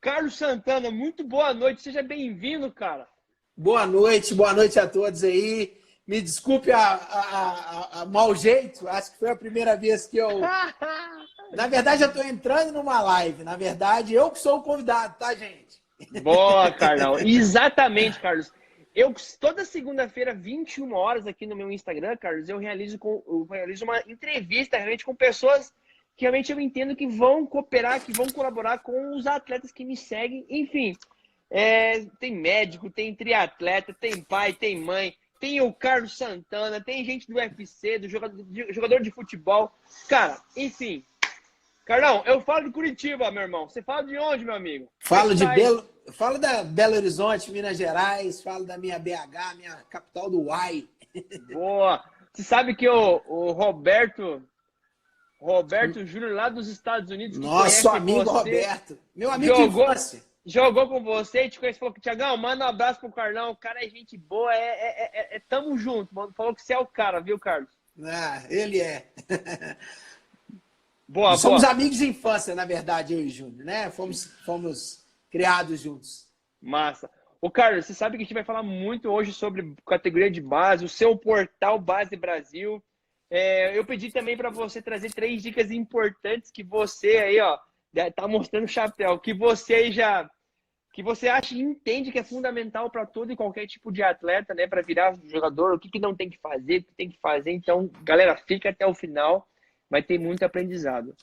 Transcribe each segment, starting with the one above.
Carlos Santana, muito boa noite, seja bem-vindo, cara. Boa noite a todos aí. Me desculpe a mau jeito, acho que foi a primeira vez que eu... Na verdade, eu estou entrando numa live. Na verdade, eu que sou o convidado, tá, gente? Boa, Carlão. Exatamente, Carlos. Eu, toda segunda-feira, 21 horas, aqui no meu Instagram, Carlos, eu realizo uma entrevista realmente com pessoas que realmente eu entendo que vão cooperar, que vão colaborar com os atletas que me seguem. Enfim, tem médico, tem triatleta, tem pai, tem mãe, tem o Carlos Santana, tem gente do UFC, do jogador de futebol. Cara, enfim. Carlão, eu falo de Curitiba, meu irmão. Você fala de onde, meu amigo? Falo da Belo Horizonte, Minas Gerais, falo da minha BH, minha capital do Uai. Boa. Você sabe que o Roberto Júnior, lá dos Estados Unidos, que Nosso conhece amigo você, Roberto, meu amigo de infância. Jogou com você e te conhece, falou que, Tiagão, manda um abraço pro Carlão, o cara é gente boa, tamo junto, mano. Falou que você é o cara, viu, Carlos? Ah, ele é. Boa, Somos boa. amigos de infância, na verdade, eu e o Júnior, né? Fomos criados juntos. Massa. Ô, Carlos, você sabe que a gente vai falar muito hoje sobre categoria de base, o seu portal Base Brasil. Eu pedi também para você trazer 3 dicas importantes que você aí, ó, tá mostrando o chapéu, que você acha e entende que é fundamental para todo e qualquer tipo de atleta, né, para virar jogador, o que não tem que fazer, o que tem que fazer. Então, galera, fica até o final, vai ter muito aprendizado.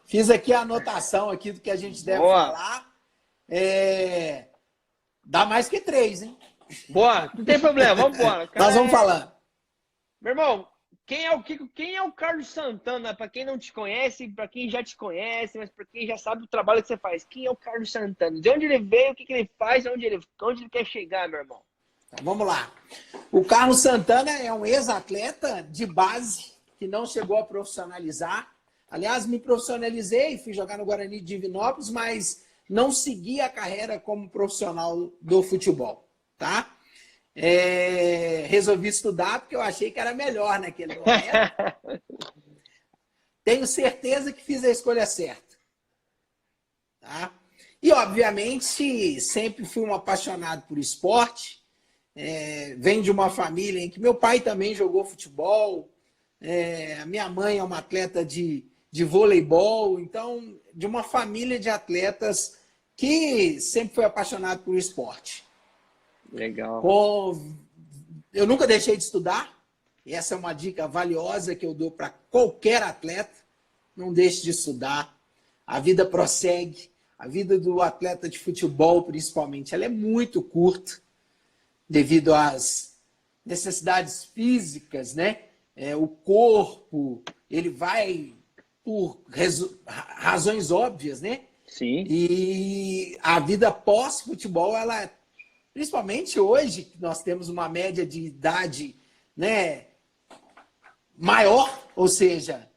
Fiz aqui a anotação aqui do que a gente deve falar. Dá mais que 3, hein? Boa, não tem problema, vamos embora. Nós vamos falando. Meu irmão, quem é o Kiko? Quem é o Carlos Santana? Para quem não te conhece, para quem já te conhece, mas para quem já sabe o trabalho que você faz. Quem é o Carlos Santana? De onde ele veio, o que ele faz, onde ele quer chegar, meu irmão? Então, vamos lá. O Carlos Santana é um ex-atleta de base que não chegou a profissionalizar. Aliás, me profissionalizei, fui jogar no Guarani de Divinópolis, mas não segui a carreira como profissional do futebol, tá? Resolvi estudar porque eu achei que era melhor naquele momento. Tenho certeza que fiz a escolha certa. Tá? E, obviamente, sempre fui um apaixonado por esporte. Venho de uma família em que meu pai também jogou futebol. A minha mãe é uma atleta de voleibol. Então, de uma família de atletas que sempre foi apaixonado por esporte. Legal. Eu nunca deixei de estudar. E essa é uma dica valiosa que eu dou para qualquer atleta. Não deixe de estudar. A vida prossegue. A vida do atleta de futebol, principalmente, ela é muito curta devido às necessidades físicas, né? O corpo, ele vai por razões óbvias, né? Sim. E a vida pós-futebol, ela, principalmente hoje, que nós temos uma média de idade, né, maior, ou seja,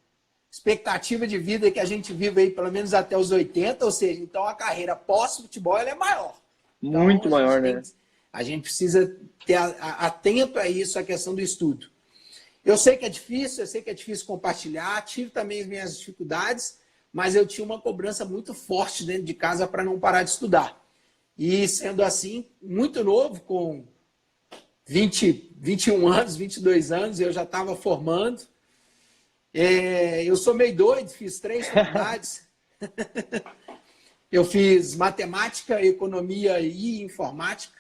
expectativa de vida que a gente vive aí pelo menos até os 80, ou seja, então a carreira pós-futebol ela é maior. Muito então, maior, né? A gente precisa ter atento a isso, a questão do estudo. Eu sei que é difícil compartilhar, tive também as minhas dificuldades, mas eu tinha uma cobrança muito forte dentro de casa para não parar de estudar. E sendo assim, muito novo, com 21 anos, 22 anos, eu já estava formando. Eu sou meio doido, fiz 3 faculdades. Eu fiz matemática, economia e informática.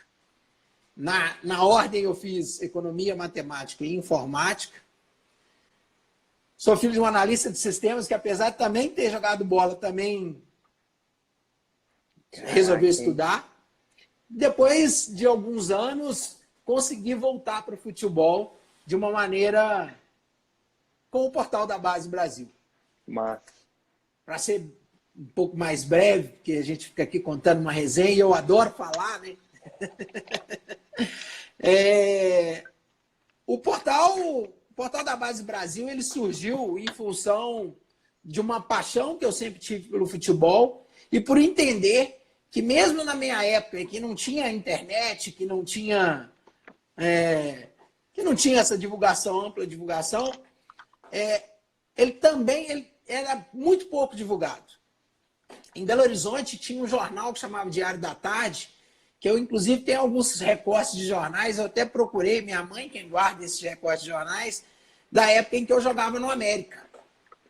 Na ordem eu fiz economia, matemática e informática. Sou filho de um analista de sistemas que, apesar de também ter jogado bola, também resolveu estudar. Depois de alguns anos, consegui voltar para o futebol de uma maneira com o portal da Base Brasil. Para ser um pouco mais breve, porque a gente fica aqui contando uma resenha e eu adoro falar, né? O portal da Base Brasil ele surgiu em função de uma paixão que eu sempre tive pelo futebol e por entender que mesmo na minha época, que não tinha internet, que não tinha essa divulgação, ampla divulgação, ele era muito pouco divulgado. em Belo Horizonte tinha um jornal que chamava Diário da Tarde, que eu, inclusive, tenho alguns recortes de jornais, eu até procurei, minha mãe, quem guarda esses recortes de jornais, da época em que eu jogava no América.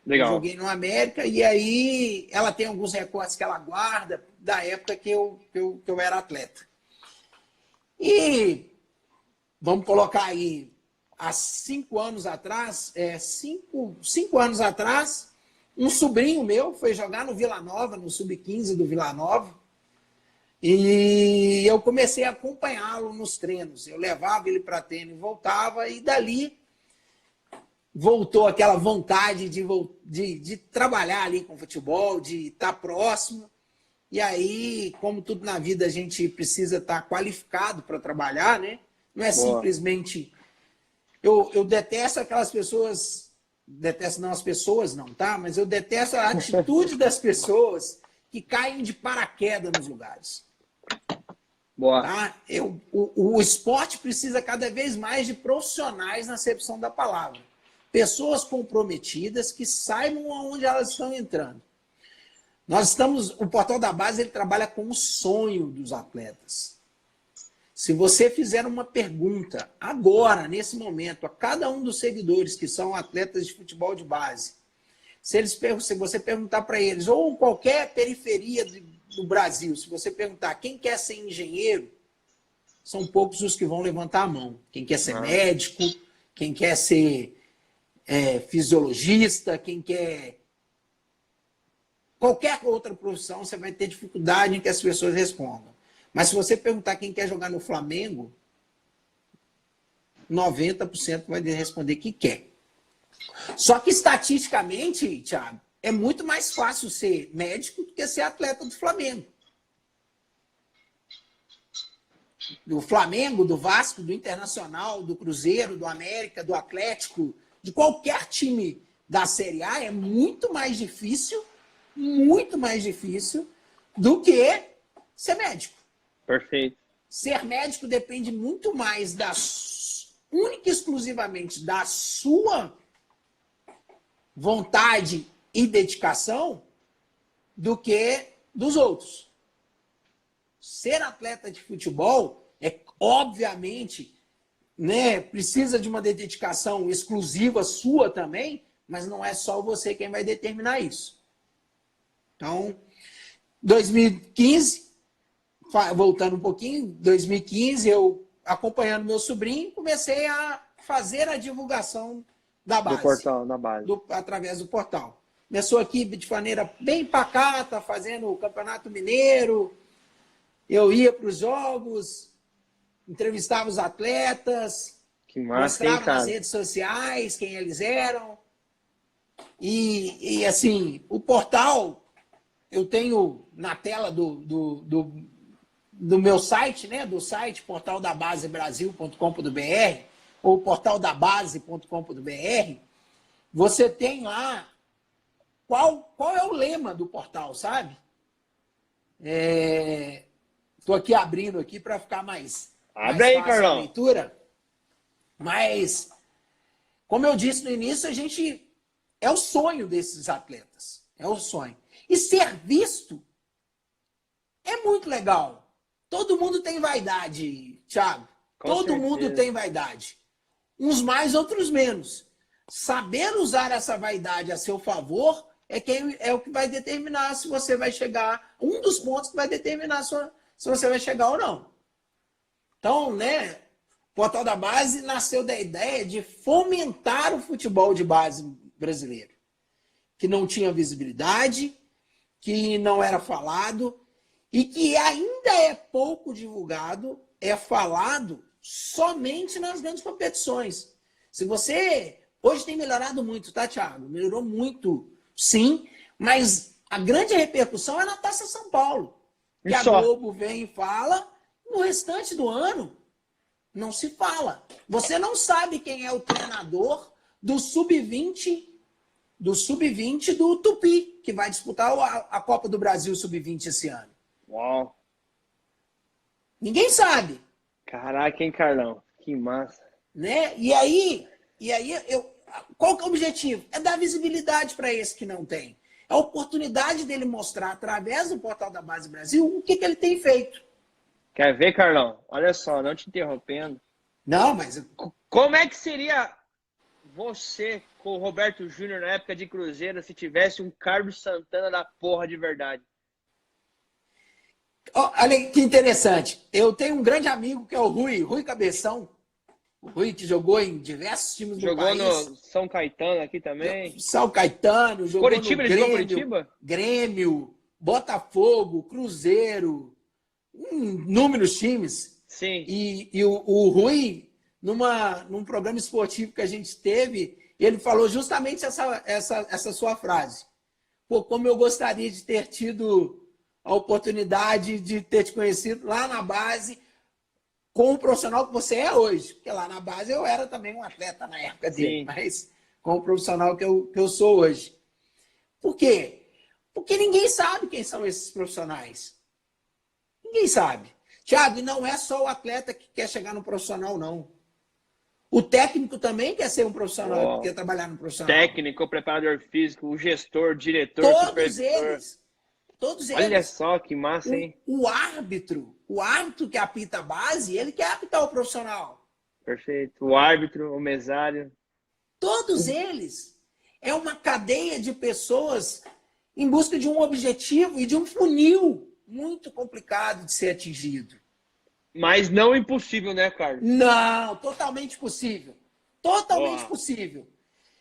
Legal. Eu joguei no América e aí ela tem alguns recortes que ela guarda da época que eu era atleta. E vamos colocar aí, há 5 anos atrás, 5 anos atrás, um sobrinho meu foi jogar no Vila Nova, no Sub-15 do Vila Nova, e eu comecei a acompanhá-lo nos treinos. Eu levava ele para treino e voltava, e dali voltou aquela vontade de trabalhar ali com futebol, de estar próximo. E aí, como tudo na vida, a gente precisa estar qualificado para trabalhar, né? Não é simplesmente... Eu detesto aquelas pessoas... Detesto não as pessoas, não, tá? Mas eu detesto a atitude das pessoas que caem de paraquedas nos lugares. Boa. Tá? O esporte precisa cada vez mais de profissionais na acepção da palavra. Pessoas comprometidas que saibam aonde elas estão entrando. O Portal da Base, ele trabalha com o sonho dos atletas. Se você fizer uma pergunta agora, nesse momento, a cada um dos seguidores que são atletas de futebol de base, se você perguntar para eles, ou qualquer periferia do Brasil, se você perguntar quem quer ser engenheiro, são poucos os que vão levantar a mão. Quem quer ser médico, quem quer ser fisiologista, quem quer... Qualquer outra profissão, você vai ter dificuldade em que as pessoas respondam. Mas se você perguntar quem quer jogar no Flamengo, 90% vai responder que quer. Só que, estatisticamente, Thiago, é muito mais fácil ser médico do que ser atleta do Flamengo. Do Flamengo, do Vasco, do Internacional, do Cruzeiro, do América, do Atlético, de qualquer time da Série A, é muito mais difícil do que ser médico. Perfeito. Ser médico depende muito mais única e exclusivamente da sua vontade e dedicação do que dos outros. Ser atleta de futebol obviamente, né, precisa de uma dedicação exclusiva sua também, mas não é só você quem vai determinar isso. Então, 2015, voltando um pouquinho, 2015, eu, acompanhando meu sobrinho, comecei a fazer a divulgação da base. Do portal, da base. Através do portal. Começou aqui de maneira bem pacata, fazendo o Campeonato Mineiro. Eu ia para os jogos, entrevistava os atletas, que massa, mostrava nas redes sociais quem eles eram. E assim, o portal, eu tenho na tela do meu site, né? Do site portaldabasebrasil.com.br ou portaldabase.com.br, você tem lá qual é o lema do portal, sabe? Estou aqui abrindo aqui para ficar mais fácil a leitura. Mas, como eu disse no início, é o sonho desses atletas. É o sonho. E ser visto é muito legal. Todo mundo tem vaidade, Thiago. Todo mundo tem vaidade. Uns mais, outros menos. Saber usar essa vaidade a seu favor é o que vai determinar se você vai chegar... Um dos pontos que vai determinar se você vai chegar ou não. Então, né, o Portal da Base nasceu da ideia de fomentar o futebol de base brasileiro, que não tinha visibilidade, que não era falado e que ainda é pouco divulgado, é falado somente nas grandes competições. Se você... Hoje tem melhorado muito, tá, Thiago? Melhorou muito, sim, mas a grande repercussão é na Taça São Paulo. Que a Globo vem e fala, no restante do ano não se fala. Você não sabe quem é o treinador do Sub-20 do Tupi, que vai disputar a Copa do Brasil Sub-20 esse ano. Uau! Ninguém sabe. Caraca, hein, Carlão? Que massa. Né? E aí qual que é o objetivo? É dar visibilidade para esse que não tem. É a oportunidade dele mostrar, através do Portal da Base Brasil, o que ele tem feito. Quer ver, Carlão? Olha só, não te interrompendo. Não, mas... Como é que seria você com o Roberto Júnior na época de Cruzeiro se tivesse um Carlos Santana da porra de verdade? Olha que interessante. Eu tenho um grande amigo que é o Rui Cabeção. O Rui que jogou em diversos times do país. Jogou no São Caetano aqui também. São Caetano, jogou Coritiba, no ele Grêmio, jogou Coritiba? Grêmio, Botafogo, Cruzeiro, inúmeros times. Sim. E o Rui, num programa esportivo que a gente teve, ele falou justamente essa sua frase. Pô, como eu gostaria de ter tido a oportunidade de ter te conhecido lá na base com o profissional que você é hoje. Porque lá na base eu era também um atleta na época dele, mas com o profissional que eu sou hoje. Por quê? Porque ninguém sabe quem são esses profissionais. Ninguém sabe. Thiago, e não é só o atleta que quer chegar no profissional, não. O técnico também quer ser um profissional, quer trabalhar no profissional. Técnico, o preparador físico, o gestor, o diretor, todos eles. Todos eles. Olha só que massa, hein? O árbitro que apita a base, ele quer apitar o profissional. Perfeito. O árbitro, o mesário. Todos eles. É uma cadeia de pessoas em busca de um objetivo e de um funil muito complicado de ser atingido. Mas não impossível, né, Carlos? Não, totalmente possível. Totalmente possível.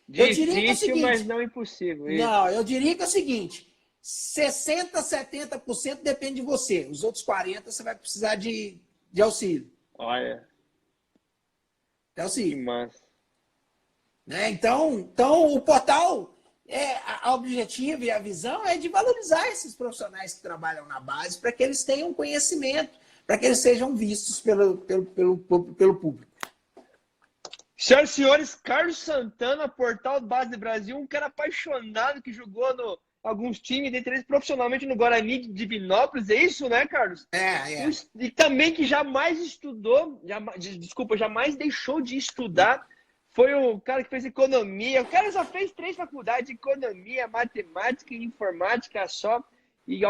Difícil, eu diria que é o seguinte, mas não impossível. Isso. Não, eu diria que é o seguinte, 60%, 70% depende de você. Os outros 40% você vai precisar de auxílio. Olha. De auxílio. Que massa. Né? Então, o portal, a objetivo e a visão é de valorizar esses profissionais que trabalham na base para que eles tenham conhecimento, para que eles sejam vistos pelo público. Senhoras e senhores, Carlos Santana, Portal Base Brasil, um cara apaixonado que jogou no alguns times, dentre eles profissionalmente no Guarani de Divinópolis, é isso, né, Carlos? É. E também que jamais estudou, jamais deixou de estudar, foi o cara que fez economia, o cara só fez 3 faculdades, economia, matemática e informática só, e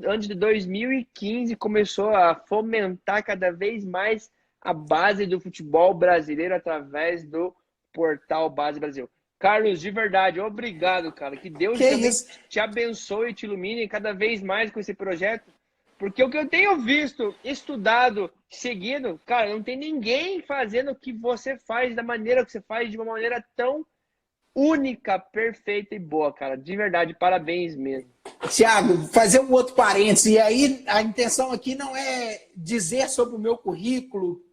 antes de 2015 começou a fomentar cada vez mais a base do futebol brasileiro através do Portal Base Brasil. Carlos, de verdade, obrigado, cara. Que Deus te abençoe e te ilumine cada vez mais com esse projeto. Porque o que eu tenho visto, estudado, seguido, cara, não tem ninguém fazendo o que você faz da maneira que você faz, de uma maneira tão única, perfeita e boa, cara. De verdade, parabéns mesmo. Tiago, fazer um outro parênteses. E aí, a intenção aqui não é dizer sobre o meu currículo,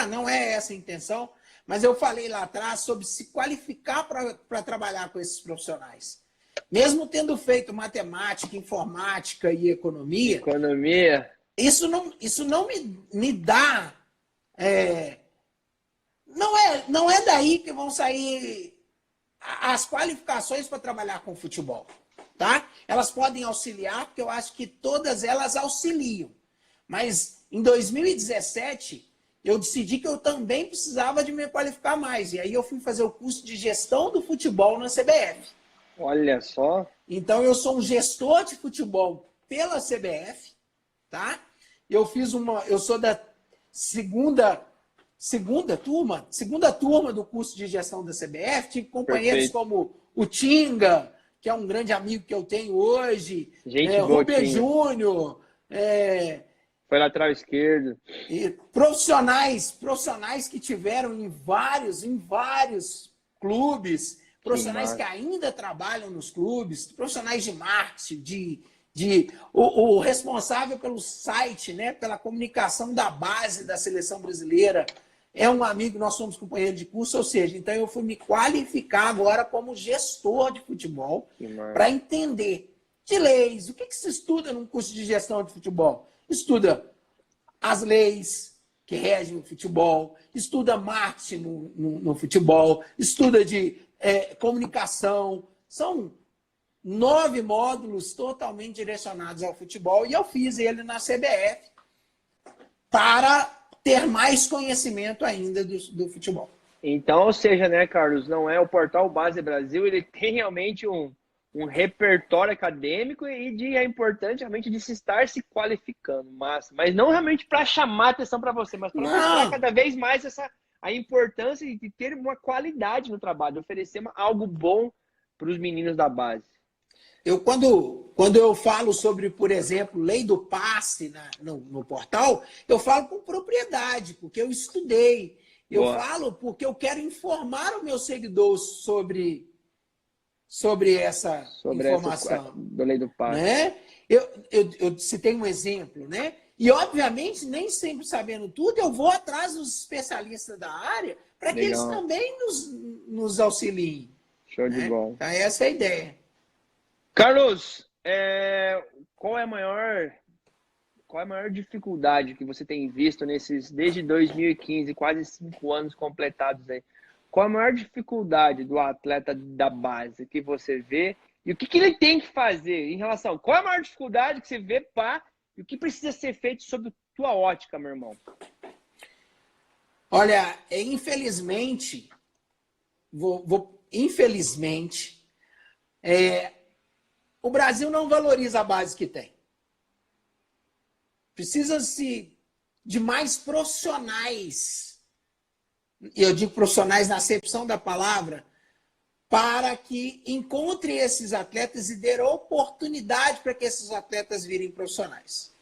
não é essa a intenção. Mas eu falei lá atrás sobre se qualificar para trabalhar com esses profissionais. Mesmo tendo feito matemática, informática e economia, isso não me dá... não é daí que vão sair as qualificações para trabalhar com futebol. Tá? Elas podem auxiliar, porque eu acho que todas elas auxiliam. Mas em 2017... eu decidi que eu também precisava de me qualificar mais. E aí eu fui fazer o curso de gestão do futebol na CBF. Olha só. Então eu sou um gestor de futebol pela CBF, tá? Eu sou da segunda turma do curso de gestão da CBF. Tive companheiros como o Tinga, que é um grande amigo que eu tenho hoje, Rubem Júnior, foi lateral esquerdo. E profissionais que tiveram em vários clubes, profissionais que ainda trabalham nos clubes, profissionais de marketing, o responsável pelo site, né, pela comunicação da base da seleção brasileira, é um amigo, nós somos companheiros de curso, ou seja, então eu fui me qualificar agora como gestor de futebol para entender de leis. O que se estuda num curso de gestão de futebol? Estuda as leis que regem o futebol, estuda marketing no futebol, estuda de comunicação. São 9 módulos totalmente direcionados ao futebol e eu fiz ele na CBF para ter mais conhecimento ainda do futebol. Então, ou seja, né, Carlos, não é o Portal Base Brasil, ele tem realmente um um repertório acadêmico e é importante realmente de se estar se qualificando, mas não realmente para chamar atenção para você, mas para mostrar Não, cada vez mais a importância de ter uma qualidade no trabalho, de oferecer algo bom para os meninos da base. quando eu falo sobre, por exemplo, lei do passe no portal, eu falo com propriedade, porque eu estudei. Eu Boa. falo porque eu quero informar o meu seguidor sobre essa Sobre essa informação. da lei do passe. Né? Eu citei um exemplo, né? E, obviamente, nem sempre sabendo tudo, eu vou atrás dos especialistas da área para que eles também nos auxiliem. Show de Né? bola. Então, essa é a ideia. Carlos, qual é a maior dificuldade que você tem visto desde 2015, quase 5 anos completados aí? Qual a maior dificuldade do atleta da base que você vê? E o que ele tem que fazer em relação? Qual é a maior dificuldade que você vê, e o que precisa ser feito sob tua ótica, meu irmão? Olha, infelizmente, infelizmente, o Brasil não valoriza a base que tem. Precisa-se de mais profissionais, e eu digo profissionais na acepção da palavra, para que encontre esses atletas e dê oportunidade para que esses atletas virem profissionais.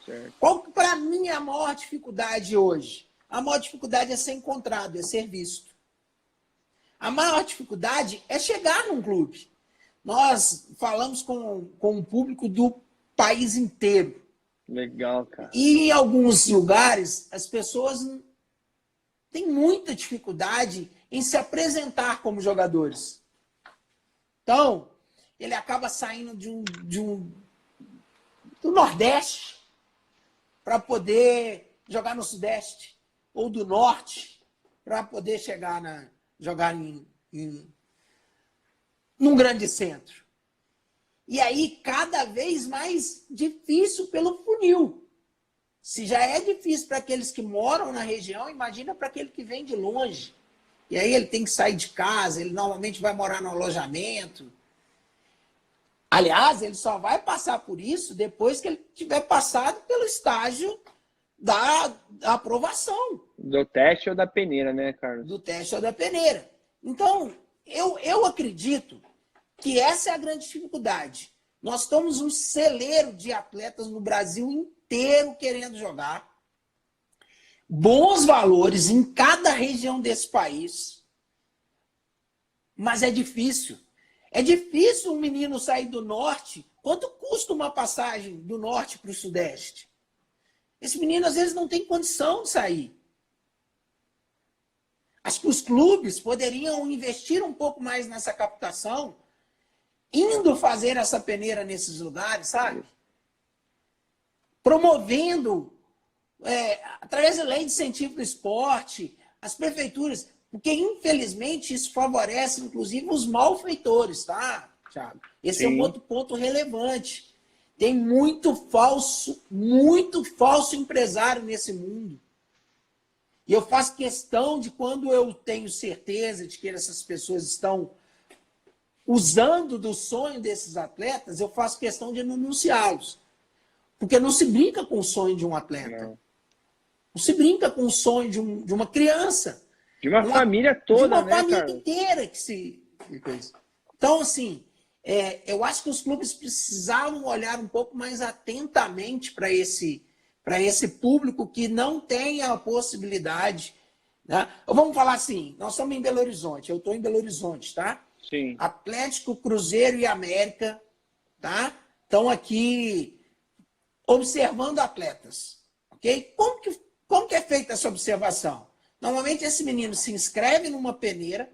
Certo. Qual que, para mim, é a maior dificuldade hoje? A maior dificuldade é ser encontrado, é ser visto. A maior dificuldade é chegar num clube. Nós falamos com o público do país inteiro. Legal, cara. E em alguns lugares, as pessoas têm muita dificuldade em se apresentar como jogadores. Então, ele acaba saindo do Nordeste para poder jogar no Sudeste, ou do Norte para poder jogar num grande centro. E aí, cada vez mais difícil pelo funil. Se já é difícil para aqueles que moram na região, imagina para aquele que vem de longe. E aí ele tem que sair de casa, ele normalmente vai morar no alojamento. Aliás, ele só vai passar por isso depois que ele tiver passado pelo estágio da aprovação. Do teste ou da peneira, né, Carlos? Do teste ou da peneira. Então, eu acredito que essa é a grande dificuldade. Nós estamos um celeiro de atletas no Brasil inteiro querendo jogar. Bons valores em cada região desse país. Mas é difícil. É difícil um menino sair do norte. Quanto custa uma passagem do norte para o sudeste? Esse menino, às vezes, não tem condição de sair. Acho que os clubes poderiam investir um pouco mais nessa captação, indo fazer essa peneira nesses lugares, sabe? Promovendo, através da lei de incentivo do esporte, as prefeituras, porque, infelizmente, isso favorece, inclusive, os malfeitores, tá, Thiago? Esse é um outro ponto relevante. Tem muito falso empresário nesse mundo. E eu faço questão de, quando eu tenho certeza de que essas pessoas estão usando do sonho desses atletas, eu faço questão de denunciá-los. Porque não se brinca com o sonho de um atleta. Não se brinca com o sonho de uma criança. De uma família toda, né, De uma família Carlos? inteira que se... Então, assim, eu acho que os clubes precisavam olhar um pouco mais atentamente para esse público que não tem a possibilidade. Né? Vamos falar assim, nós estamos em Belo Horizonte, eu estou em Belo Horizonte, tá? Sim. Atlético, Cruzeiro e América, tá? Estão aqui observando atletas, ok? Como que é feita essa observação? Normalmente esse menino se inscreve numa peneira,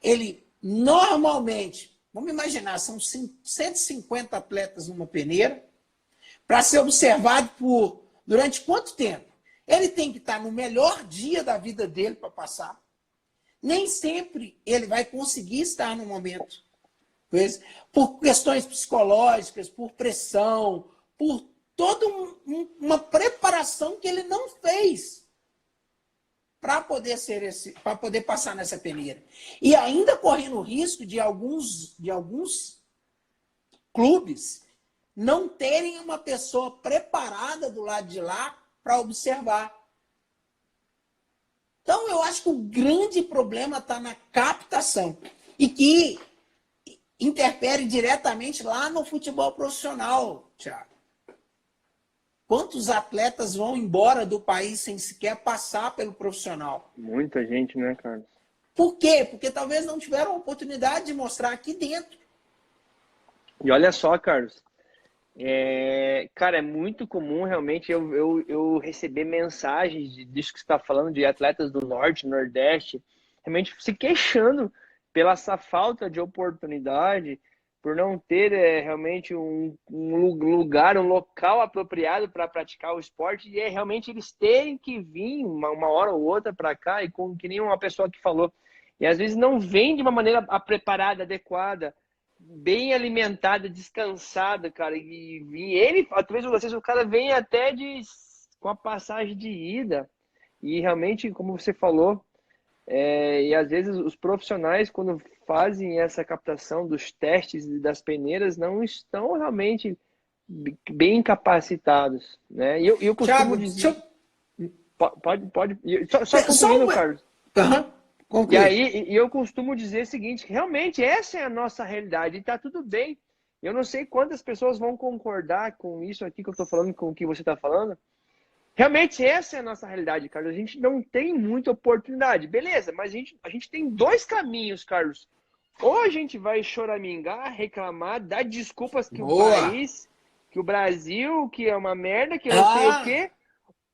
ele normalmente, vamos imaginar, são 150 atletas numa peneira, para ser observado durante quanto tempo? Ele tem que estar no melhor dia da vida dele para passar. Nem sempre ele vai conseguir estar no momento. Por questões psicológicas, por pressão, por toda uma preparação que ele não fez para poder passar nessa peneira. E ainda correndo o risco de alguns clubes não terem uma pessoa preparada do lado de lá para observar. Então, eu acho que o grande problema está na captação e que interfere diretamente lá no futebol profissional, Thiago. Quantos atletas vão embora do país sem sequer passar pelo profissional? Muita gente, né, Carlos? Por quê? Porque talvez não tiveram a oportunidade de mostrar aqui dentro. E olha só, Carlos, cara, é muito comum realmente eu receber mensagens disso que você está falando, de atletas do Norte, Nordeste, realmente se queixando pela essa falta de oportunidade, por não ter realmente um lugar, um local apropriado para praticar o esporte, e realmente eles terem que vir uma hora ou outra para cá, e que nem uma pessoa que falou, e às vezes não vem de uma maneira preparada, adequada, bem alimentada, descansada, cara. E ele, talvez vocês, o cara vem até com a passagem de ida. E realmente, como você falou, e às vezes os profissionais, quando fazem essa captação dos testes e das peneiras, não estão realmente bem capacitados, né? E eu costumo Thiago, dizer... Pode. Só concluindo, Carlos. E aí, eu costumo dizer o seguinte, realmente essa é a nossa realidade e tá tudo bem. Eu não sei quantas pessoas vão concordar com isso aqui que eu estou falando, com o que você está falando. Realmente essa é a nossa realidade, Carlos. A gente não tem muita oportunidade, beleza, mas a gente tem dois caminhos, Carlos. Ou a gente vai choramingar, reclamar, dar desculpas que o país, que o Brasil, que é uma merda, que eu não sei o quê.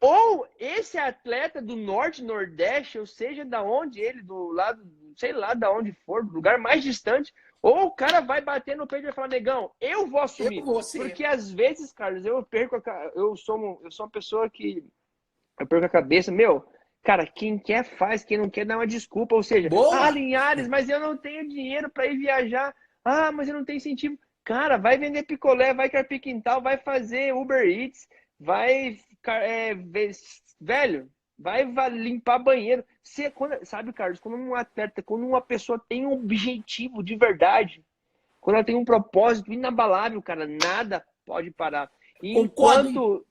Ou esse atleta do Norte, Nordeste, ou seja, da onde ele, do lado, sei lá, da onde for, do lugar mais distante, ou o cara vai bater no peito e vai falar, negão, eu vou assumir. Porque às vezes, Carlos, eu sou uma pessoa que eu perco a cabeça, cara, quem quer faz, quem não quer dá uma desculpa, ou seja, Linhares, mas eu não tenho dinheiro para ir viajar, mas eu não tenho incentivo. Cara, vai vender picolé, vai carpir quintal, vai fazer Uber Eats, vai... velho, vai limpar banheiro. Sabe, Carlos, quando um atleta, quando uma pessoa tem um objetivo de verdade, quando ela tem um propósito inabalável, cara, nada pode parar. Enquanto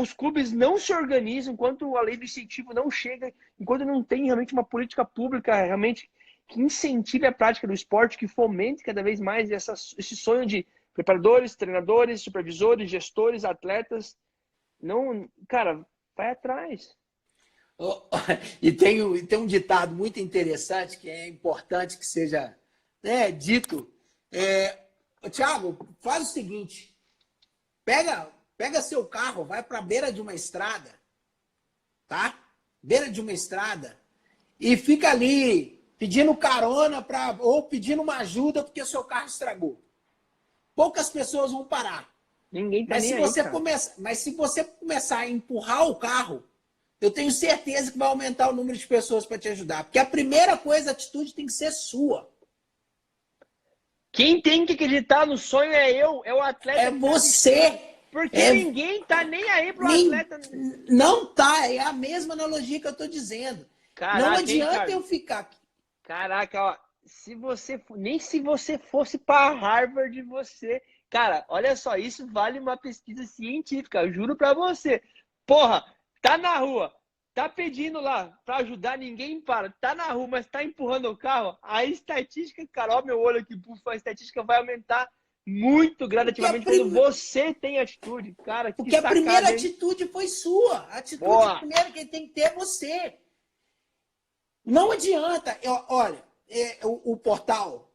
os clubes não se organizam, enquanto a lei do incentivo não chega, enquanto não tem realmente uma política pública realmente que incentive a prática do esporte, que fomente cada vez mais esse sonho de preparadores, treinadores, supervisores, gestores, atletas. Não, cara, vai atrás. E tem um ditado muito interessante que é importante que seja dito. Thiago, faz o seguinte: pega seu carro, vai para a beira de uma estrada, tá? Beira de uma estrada e fica ali pedindo carona ou pedindo uma ajuda porque seu carro estragou. Poucas pessoas vão parar. Ninguém tá Mas nem Mas se você começar a empurrar o carro, eu tenho certeza que vai aumentar o número de pessoas para te ajudar. Porque a primeira coisa, a atitude tem que ser sua. Quem tem que acreditar no sonho é o atleta. É você. Porque ninguém tá nem aí pro atleta. Não tá, é a mesma analogia que eu tô dizendo. Caraca, não adianta eu ficar aqui. Caraca, ó, nem se você fosse para Harvard, Cara, olha só, isso vale uma pesquisa científica, eu juro pra você. Porra, tá na rua, tá pedindo lá pra ajudar, ninguém para. Tá na rua, mas tá empurrando o carro, a estatística, cara, ó meu olho aqui, a estatística vai aumentar muito gradativamente quando você tem atitude. Cara, porque a primeira atitude foi sua. A atitude primeira que tem que ter é você. Não adianta. Olha, o portal,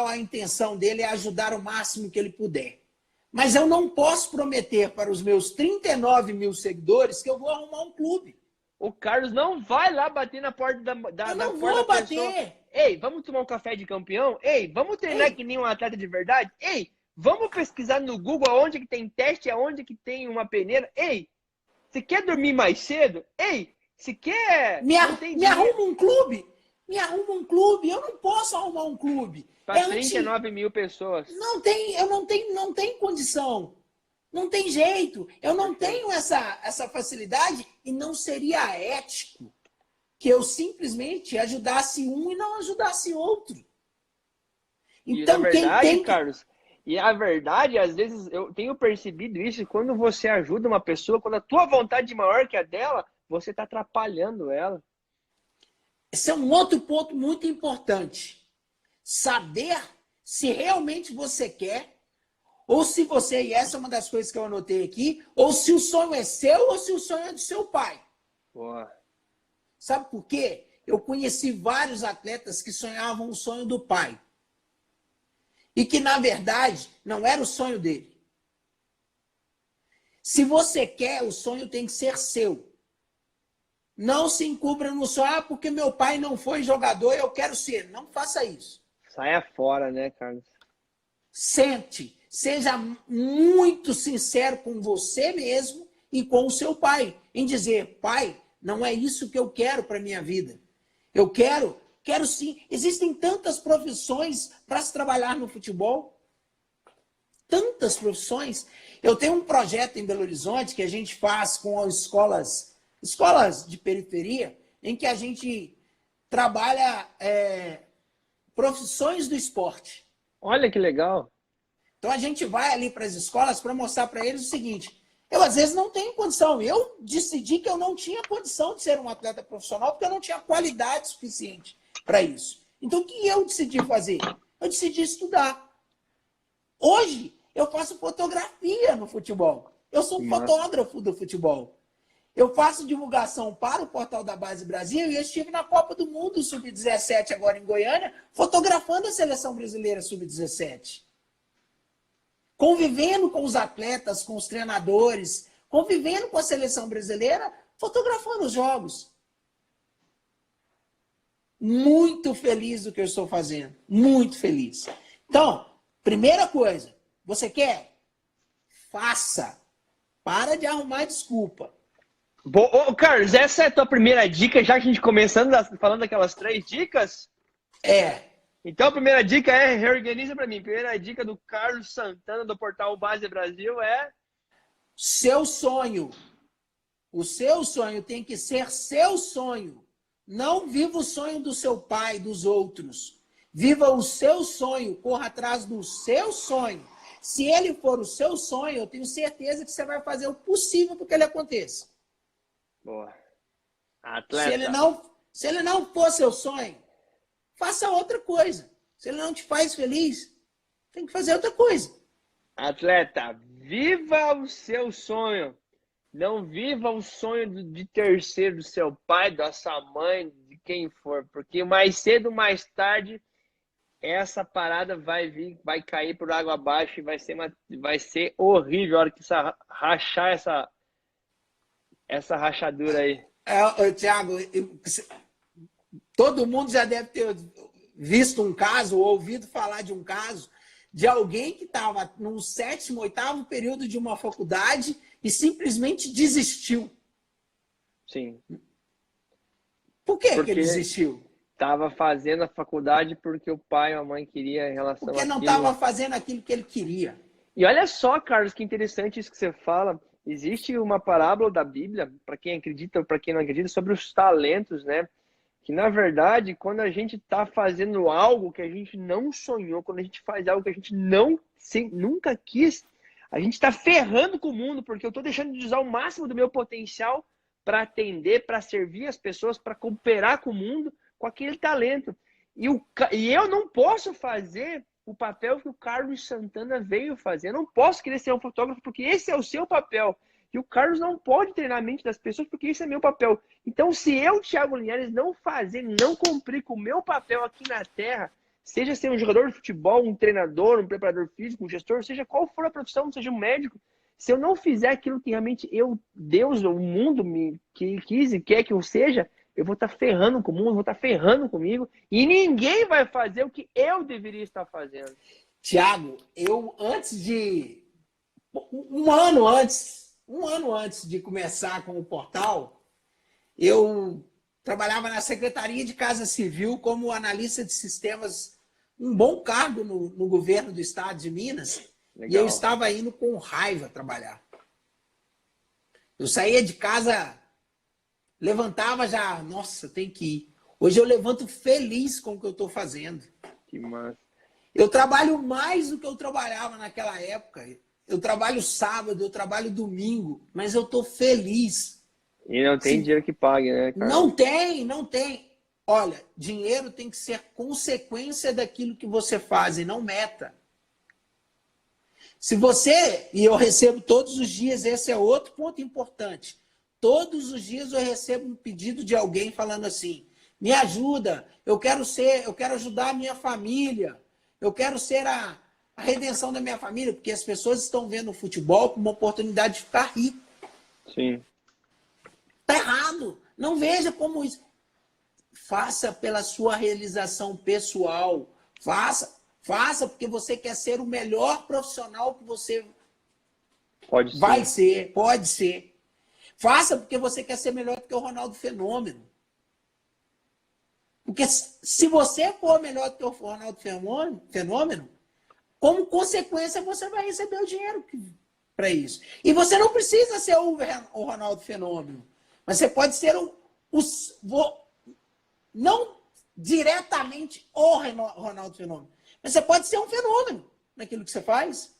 a intenção dele é ajudar o máximo que ele puder. Mas eu não posso prometer para os meus 39 mil seguidores que eu vou arrumar um clube. O Carlos não vai lá bater na porta eu não vou bater. Pessoa. Ei, vamos tomar um café de campeão? Ei, vamos treinar que nem um atleta de verdade? Ei, vamos pesquisar no Google aonde que tem teste, aonde que tem uma peneira? Ei, você quer dormir mais cedo? Ei, você quer... Me arruma um clube? Me arruma um clube. Eu não posso arrumar um clube. Para 39 mil pessoas. Não tem condição. Não tem jeito. Eu não tenho essa facilidade e não seria ético que eu simplesmente ajudasse um e não ajudasse outro. Então, e, na verdade, Carlos, E a verdade, às vezes, eu tenho percebido isso, quando você ajuda uma pessoa, quando a tua vontade é maior que a dela, você está atrapalhando ela. Esse é um outro ponto muito importante. Saber se realmente você quer, ou se você, e essa é uma das coisas que eu anotei aqui, ou se o sonho é seu ou se o sonho é do seu pai. Boa. Sabe por quê? Eu conheci vários atletas que sonhavam o sonho do pai. E que, na verdade, não era o sonho dele. Se você quer, o sonho tem que ser seu. Não se encubra no sonho, porque meu pai não foi jogador, eu quero ser. Não faça isso. Saia fora, né, Carlos? Sente, seja muito sincero com você mesmo e com o seu pai, em dizer, pai, não é isso que eu quero para minha vida. Eu quero sim. Existem tantas profissões para se trabalhar no futebol. Tantas profissões. Eu tenho um projeto em Belo Horizonte que a gente faz com as escolas de periferia, em que a gente trabalha profissões do esporte. Olha que legal. Então a gente vai ali para as escolas para mostrar para eles o seguinte: eu às vezes não tenho condição. Eu decidi que eu não tinha condição de ser um atleta profissional porque eu não tinha qualidade suficiente para isso. Então o que eu decidi fazer? Eu decidi estudar. Hoje eu faço fotografia no futebol. Eu sou um fotógrafo do futebol. Eu faço divulgação para o Portal da Base Brasil e eu estive na Copa do Mundo Sub-17 agora em Goiânia, fotografando a seleção brasileira Sub-17. Convivendo com os atletas, com os treinadores, convivendo com a seleção brasileira, fotografando os jogos. Muito feliz do que eu estou fazendo. Muito feliz. Então, primeira coisa, você quer? Faça. Para de arrumar desculpa. Ô, Carlos, essa é a tua primeira dica, já que a gente começando falando daquelas 3 dicas? É. Então, a primeira dica é, reorganiza para mim. Primeira dica do Carlos Santana, do portal Base Brasil, é... Seu sonho. O seu sonho tem que ser seu sonho. Não viva o sonho do seu pai, dos outros. Viva o seu sonho, corra atrás do seu sonho. Se ele for o seu sonho, eu tenho certeza que você vai fazer o possível para que ele aconteça. Boa. Atleta. Se ele não for seu sonho, faça outra coisa. Se ele não te faz feliz, tem que fazer outra coisa. Atleta, viva o seu sonho. Não viva o sonho de terceiro, do seu pai, da sua mãe, de quem for. Porque mais cedo ou mais tarde, essa parada vai vir, vai cair por água abaixo e vai ser horrível a hora que rachar essa rachadura aí. Thiago, todo mundo já deve ter visto um caso, ou ouvido falar de um caso, de alguém que estava no 7º, 8º período de uma faculdade e simplesmente desistiu. Sim. Por que ele desistiu? Estava fazendo a faculdade porque o pai ou a mãe queria em relação Porque não àquilo. estava fazendo aquilo que ele queria. E olha só, Carlos, que interessante isso que você fala. Existe uma parábola da Bíblia, para quem acredita ou para quem não acredita, sobre os talentos, né? Que, na verdade, quando a gente está fazendo algo que a gente não sonhou, quando a gente faz algo que a gente nunca quis, a gente está ferrando com o mundo, porque eu estou deixando de usar o máximo do meu potencial para atender, para servir as pessoas, para cooperar com o mundo, com aquele talento. E eu não posso fazer o papel que o Carlos Santana veio fazer. Eu não posso querer ser um fotógrafo, porque esse é o seu papel. E o Carlos não pode treinar a mente das pessoas, porque esse é meu papel. Então, se eu, Thiago Linhares, não cumprir com o meu papel aqui na Terra, seja ser um jogador de futebol, um treinador, um preparador físico, um gestor, seja qual for a profissão, seja um médico, se eu não fizer aquilo que realmente Deus, o mundo me quis e quer que eu seja, eu vou estar ferrando com o mundo, vou estar ferrando comigo, e ninguém vai fazer o que eu deveria estar fazendo. Tiago, eu um ano antes de começar com o portal, eu trabalhava na Secretaria de Casa Civil como analista de sistemas, um bom cargo no governo do estado de Minas. Legal. E eu estava indo com raiva trabalhar. Eu saía de casa, levantava já, nossa, tem que ir. Hoje eu levanto feliz com o que eu estou fazendo. Que massa. Eu trabalho mais do que eu trabalhava naquela época. Eu trabalho sábado, eu trabalho domingo, mas eu estou feliz. E não tem dinheiro que pague, né, cara? Não tem, não tem. Olha, dinheiro tem que ser consequência daquilo que você faz e não meta. Se você, e eu recebo todos os dias, esse é outro ponto importante. Todos os dias eu recebo um pedido de alguém falando assim: me ajuda, eu quero ajudar a minha família, eu quero ser a redenção da minha família, porque as pessoas estão vendo o futebol como uma oportunidade de ficar rico. Sim. Tá errado. Não veja como isso. Faça pela sua realização pessoal. Faça porque você quer ser o melhor profissional que você vai ser. Pode ser. Faça porque você quer ser melhor do que o Ronaldo Fenômeno. Porque se você for melhor do que o Ronaldo Fenômeno, como consequência você vai receber o dinheiro para isso. E você não precisa ser o Ronaldo Fenômeno. Mas você pode ser não diretamente o Ronaldo Fenômeno, mas você pode ser um fenômeno naquilo que você faz.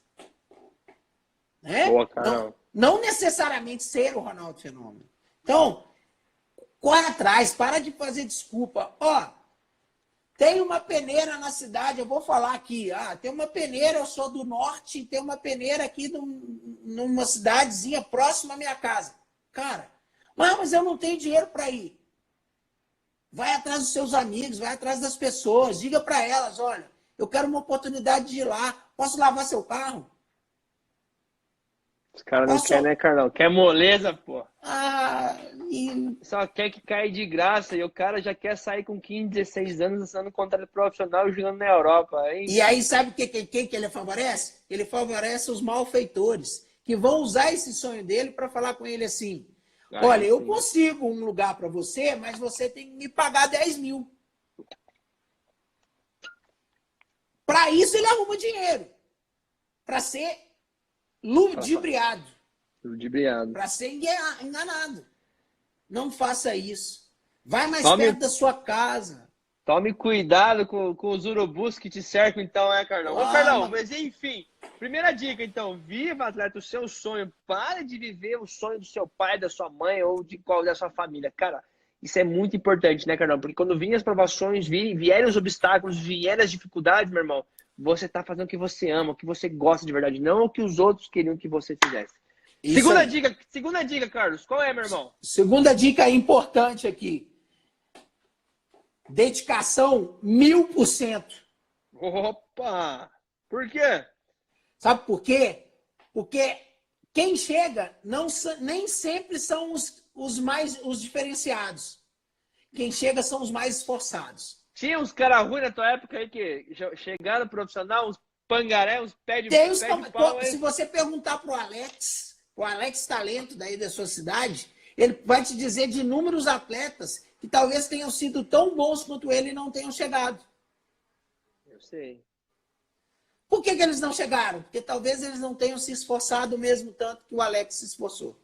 Né? Boa, cara. Não necessariamente ser o Ronaldo Fenômeno. Então, corre atrás, para de fazer desculpa. Ó, tem uma peneira na cidade, eu vou falar aqui. Tem uma peneira, eu sou do norte, tem uma peneira aqui numa cidadezinha próxima à minha casa. Cara, mas eu não tenho dinheiro para ir. Vai atrás dos seus amigos, vai atrás das pessoas, diga para elas: olha, eu quero uma oportunidade de ir lá, posso lavar seu carro? Os caras não querem, né, Carlão? Quer moleza, pô. E Só quer que caia de graça. E o cara já quer sair com 15, 16 anos assinando contrato profissional e jogando na Europa. Hein? E aí, sabe quem que ele favorece? Ele favorece os malfeitores, que vão usar esse sonho dele para falar com ele assim: olha, eu consigo um lugar para você, mas você tem que me pagar 10 mil. Para isso ele arruma dinheiro. Para ser ludibriado. Para ser enganado. Não faça isso. Vai mais perto da sua casa. Tome cuidado com os urubus que te cercam, então, Carlão? Ô, Carlão, mas enfim, primeira dica, então: viva, atleta, o seu sonho. Pare de viver o sonho do seu pai, da sua mãe ou de qual da sua família. Cara, isso é muito importante, né, Carlão? Porque quando vinham as provações, vierem os obstáculos, vierem as dificuldades, meu irmão, você tá fazendo o que você ama, o que você gosta de verdade, não o que os outros queriam que você fizesse. Segunda dica, Carlos. Qual é, meu irmão? Segunda dica importante aqui. Dedicação 1000%. Opa! Por quê? Sabe por quê? Porque quem chega nem sempre são os diferenciados. Quem chega são os mais esforçados. Tinha uns caras ruins na tua época aí que chegaram profissional, uns pangaré, uns pé de pau. Se você perguntar pro Alex Talento daí da sua cidade, ele vai te dizer de inúmeros atletas que talvez tenham sido tão bons quanto ele e não tenham chegado. Eu sei. Por que eles não chegaram? Porque talvez eles não tenham se esforçado o mesmo tanto que o Alex se esforçou.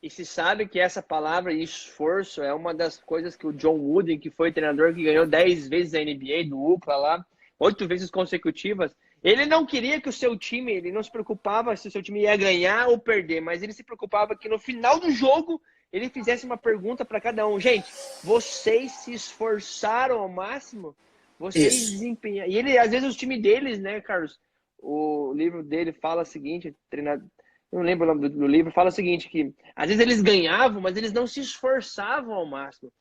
E se sabe que essa palavra esforço é uma das coisas que o John Wooden, que foi treinador que ganhou 10 vezes a NBA do UCLA lá, 8 vezes consecutivas, ele não queria que o seu time, ele não se preocupava se o seu time ia ganhar ou perder, mas ele se preocupava que no final do jogo ele fizesse uma pergunta para cada um. Gente, vocês se esforçaram ao máximo? Vocês desempenharam? E ele, às vezes, os times deles, né, Carlos? O livro dele fala o seguinte, treinador, eu não lembro o nome do livro, fala o seguinte, que às vezes eles ganhavam, mas eles não se esforçavam ao máximo.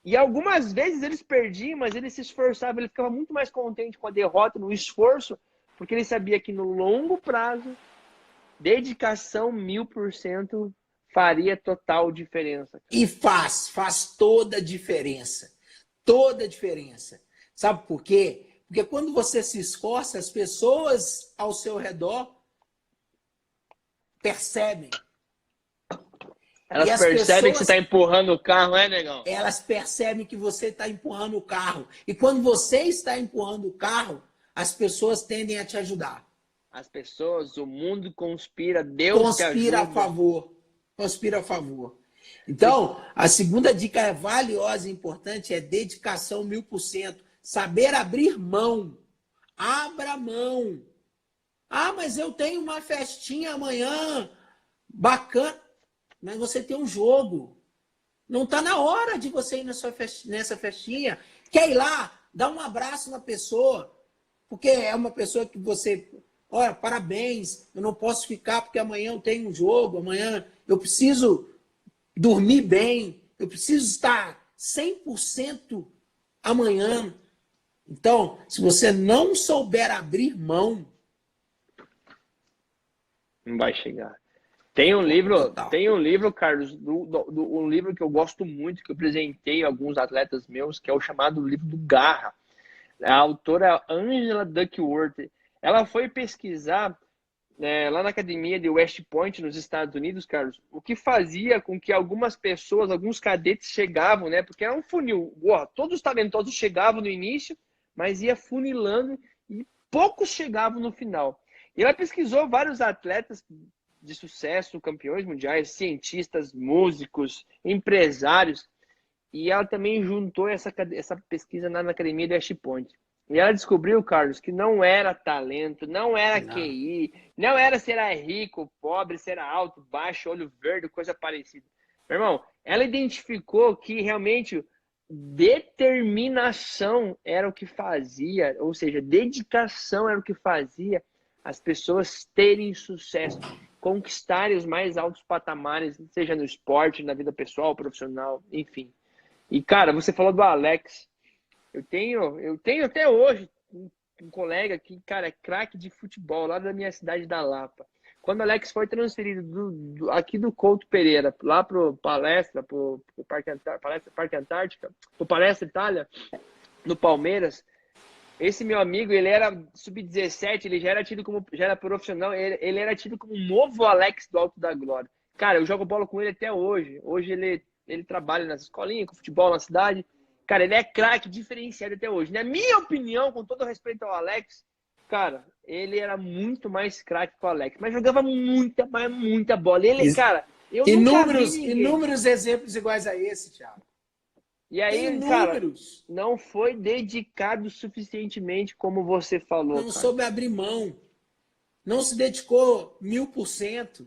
E algumas vezes eles perdiam, mas eles se esforçavam, ele ficava muito mais contente com a derrota, no esforço, porque ele sabia que no longo prazo, dedicação 1000% faria total diferença. E faz toda a diferença. Toda a diferença. Sabe por quê? Porque quando você se esforça, as pessoas ao seu redor percebem. Elas percebem que você está empurrando o carro, né, negão? Elas percebem que você está empurrando o carro. E quando você está empurrando o carro, as pessoas tendem a te ajudar. As pessoas, o mundo conspira, Deus conspira a favor. Conspira a favor. Então, a segunda dica valiosa e importante é dedicação 1000%. Saber abrir mão. Abra mão. Ah, mas eu tenho uma festinha amanhã, bacana. Mas você tem um jogo. Não está na hora de você ir nessa festinha. Quer ir lá, dar um abraço na pessoa, porque é uma pessoa que você... Olha, parabéns, eu não posso ficar porque amanhã eu tenho um jogo, amanhã eu preciso dormir bem, eu preciso estar 100% amanhã. Então, se você não souber abrir mão... Não vai chegar. Total. Tem um livro, Carlos, um livro que eu gosto muito, que eu apresentei a alguns atletas meus, que é o chamado livro do Garra. A autora Angela Duckworth. Ela foi pesquisar lá na academia de West Point, nos Estados Unidos, Carlos, o que fazia com que algumas pessoas, alguns cadetes chegavam, né? Porque era um funil. Todos os talentosos chegavam no início, mas ia funilando e poucos chegavam no final. E ela pesquisou vários atletas de sucesso, campeões mundiais, cientistas, músicos, empresários, e ela também juntou essa pesquisa na academia do West Point. E ela descobriu, Carlos, que não era talento, não era QI, não era se era rico, pobre, se era alto, baixo, olho verde, coisa parecida. Meu irmão, ela identificou que realmente determinação era o que fazia, ou seja, dedicação era o que fazia as pessoas terem sucesso, conquistarem os mais altos patamares, seja no esporte, na vida pessoal, profissional, enfim. E, cara, você falou do Alex. Eu tenho até hoje um colega que, cara, é craque de futebol lá da minha cidade da Lapa. Quando o Alex foi transferido aqui do Couto Pereira lá pro Palestra, pro Parque Antártica, pro Palestra Itália, no Palmeiras, esse meu amigo, ele era sub-17, ele já era profissional, ele era tido como um novo Alex do Alto da Glória. Cara, eu jogo bola com ele até hoje. Hoje ele trabalha nas escolinhas, com futebol na cidade. Cara, ele é craque, diferenciado até hoje. Na minha opinião, com todo respeito ao Alex, cara, ele era muito mais craque que o Alex, mas jogava muita, mas muita bola. Ele, cara, eu nunca vi ninguém. Inúmeros exemplos iguais a esse, Thiago. E aí, cara, não foi dedicado suficientemente como você falou. Não soube abrir mão. Não se dedicou 1000%.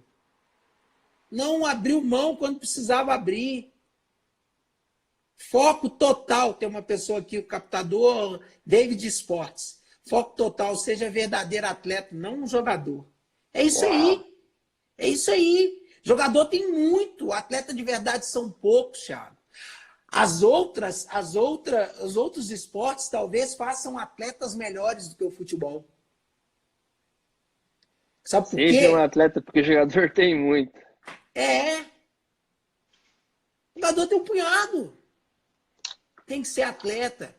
Não abriu mão quando precisava abrir. Foco total. Tem uma pessoa aqui, o captador David Sports. Foco total, seja verdadeiro atleta, não um jogador. É isso aí. É isso aí. Jogador tem muito. Atleta de verdade são poucos, Thiago. Os outros esportes talvez façam atletas melhores do que o futebol. Sabe por quê? Seja um atleta, porque jogador tem muito. Jogador tem um punhado. Tem que ser atleta.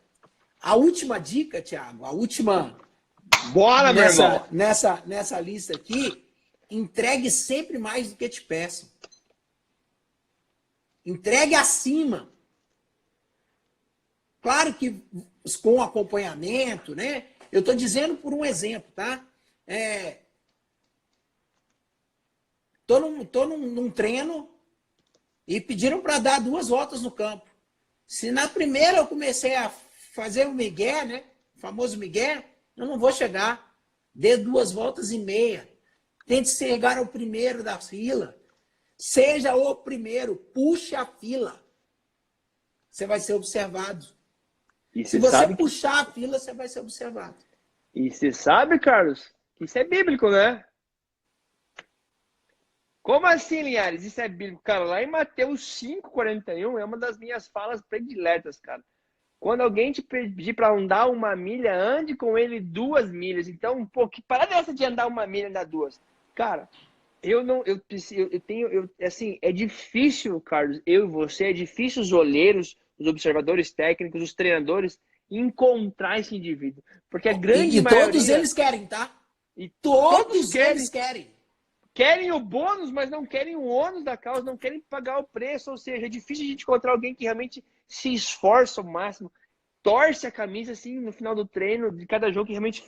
A última dica, Thiago, a última... Bora, meu irmão! Nessa lista aqui, entregue sempre mais do que te peçam. Entregue acima. Claro que com acompanhamento, né? Eu estou dizendo por um exemplo, tá? Tô num treino e pediram para dar 2 voltas no campo. Se na primeira eu comecei a fazer o migué, né? O famoso migué, eu não vou chegar. Dê 2 voltas e meia. Tente chegar ao primeiro da fila. Seja o primeiro. Puxe a fila. Você vai ser observado. E se você puxar a fila, você vai ser observado. E você sabe, Carlos, que isso é bíblico, né? Como assim, Linhares? Isso é bíblico? Cara, lá em Mateus 5,41 é uma das minhas falas prediletas, cara. Quando alguém te pedir para andar 1 milha, ande com ele 2 milhas. Então, pô, que parada é essa de andar 1 milha e andar 2? Cara, assim, é difícil, Carlos, eu e você, é difícil os olheiros, os observadores técnicos, os treinadores, encontrar esse indivíduo. Porque a grande maioria... todos eles querem, tá? E todos eles querem. Querem o bônus, mas não querem o ônus da causa, não querem pagar o preço. Ou seja, é difícil a gente encontrar alguém que realmente se esforça ao máximo, torce a camisa assim no final do treino, de cada jogo, que realmente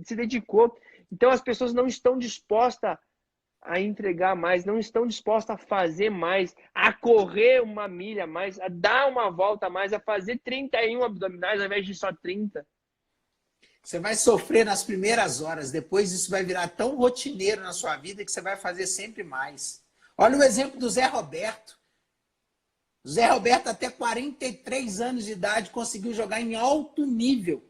se dedicou. Então as pessoas não estão dispostas a entregar mais, não estão dispostas a fazer mais, a correr 1 milha a mais, a dar uma volta a mais, a fazer 31 abdominais ao invés de só 30. Você vai sofrer nas primeiras horas, depois isso vai virar tão rotineiro na sua vida que você vai fazer sempre mais. Olha o exemplo do Zé Roberto. O Zé Roberto, até 43 anos de idade, conseguiu jogar em alto nível.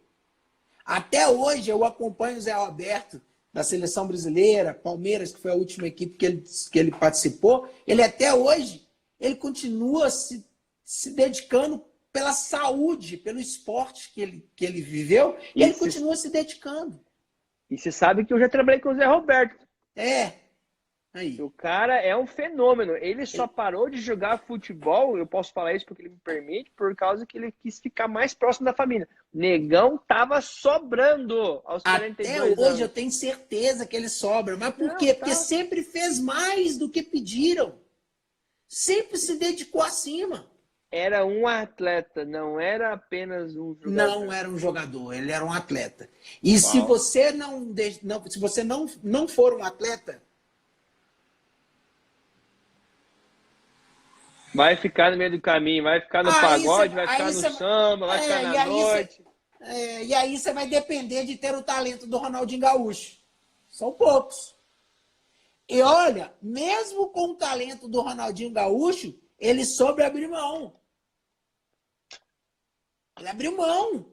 Até hoje eu acompanho o Zé Roberto da seleção brasileira, Palmeiras, que foi a última equipe que ele participou. Ele até hoje, ele continua se dedicando pela saúde, pelo esporte que ele viveu, e ele continua se dedicando. E você sabe que eu já trabalhei com o Zé Roberto. Aí. O cara é um fenômeno. Ele só parou de jogar futebol, eu posso falar isso porque ele me permite, por causa que ele quis ficar mais próximo da família. Negão tava sobrando aos 42 anos. Até hoje eu tenho certeza que ele sobra. Mas por quê? Porque sempre fez mais do que pediram. Sempre se dedicou acima. Era um atleta, não era apenas um jogador. Não era um jogador, ele era um atleta. E se você se você não for um atleta, vai ficar no meio do caminho, vai ficar no pagode, vai ficar no samba, vai ficar na noite. E aí você vai depender de ter o talento do Ronaldinho Gaúcho. São poucos. E olha, mesmo com o talento do Ronaldinho Gaúcho, ele soube abrir mão. Ele abriu mão.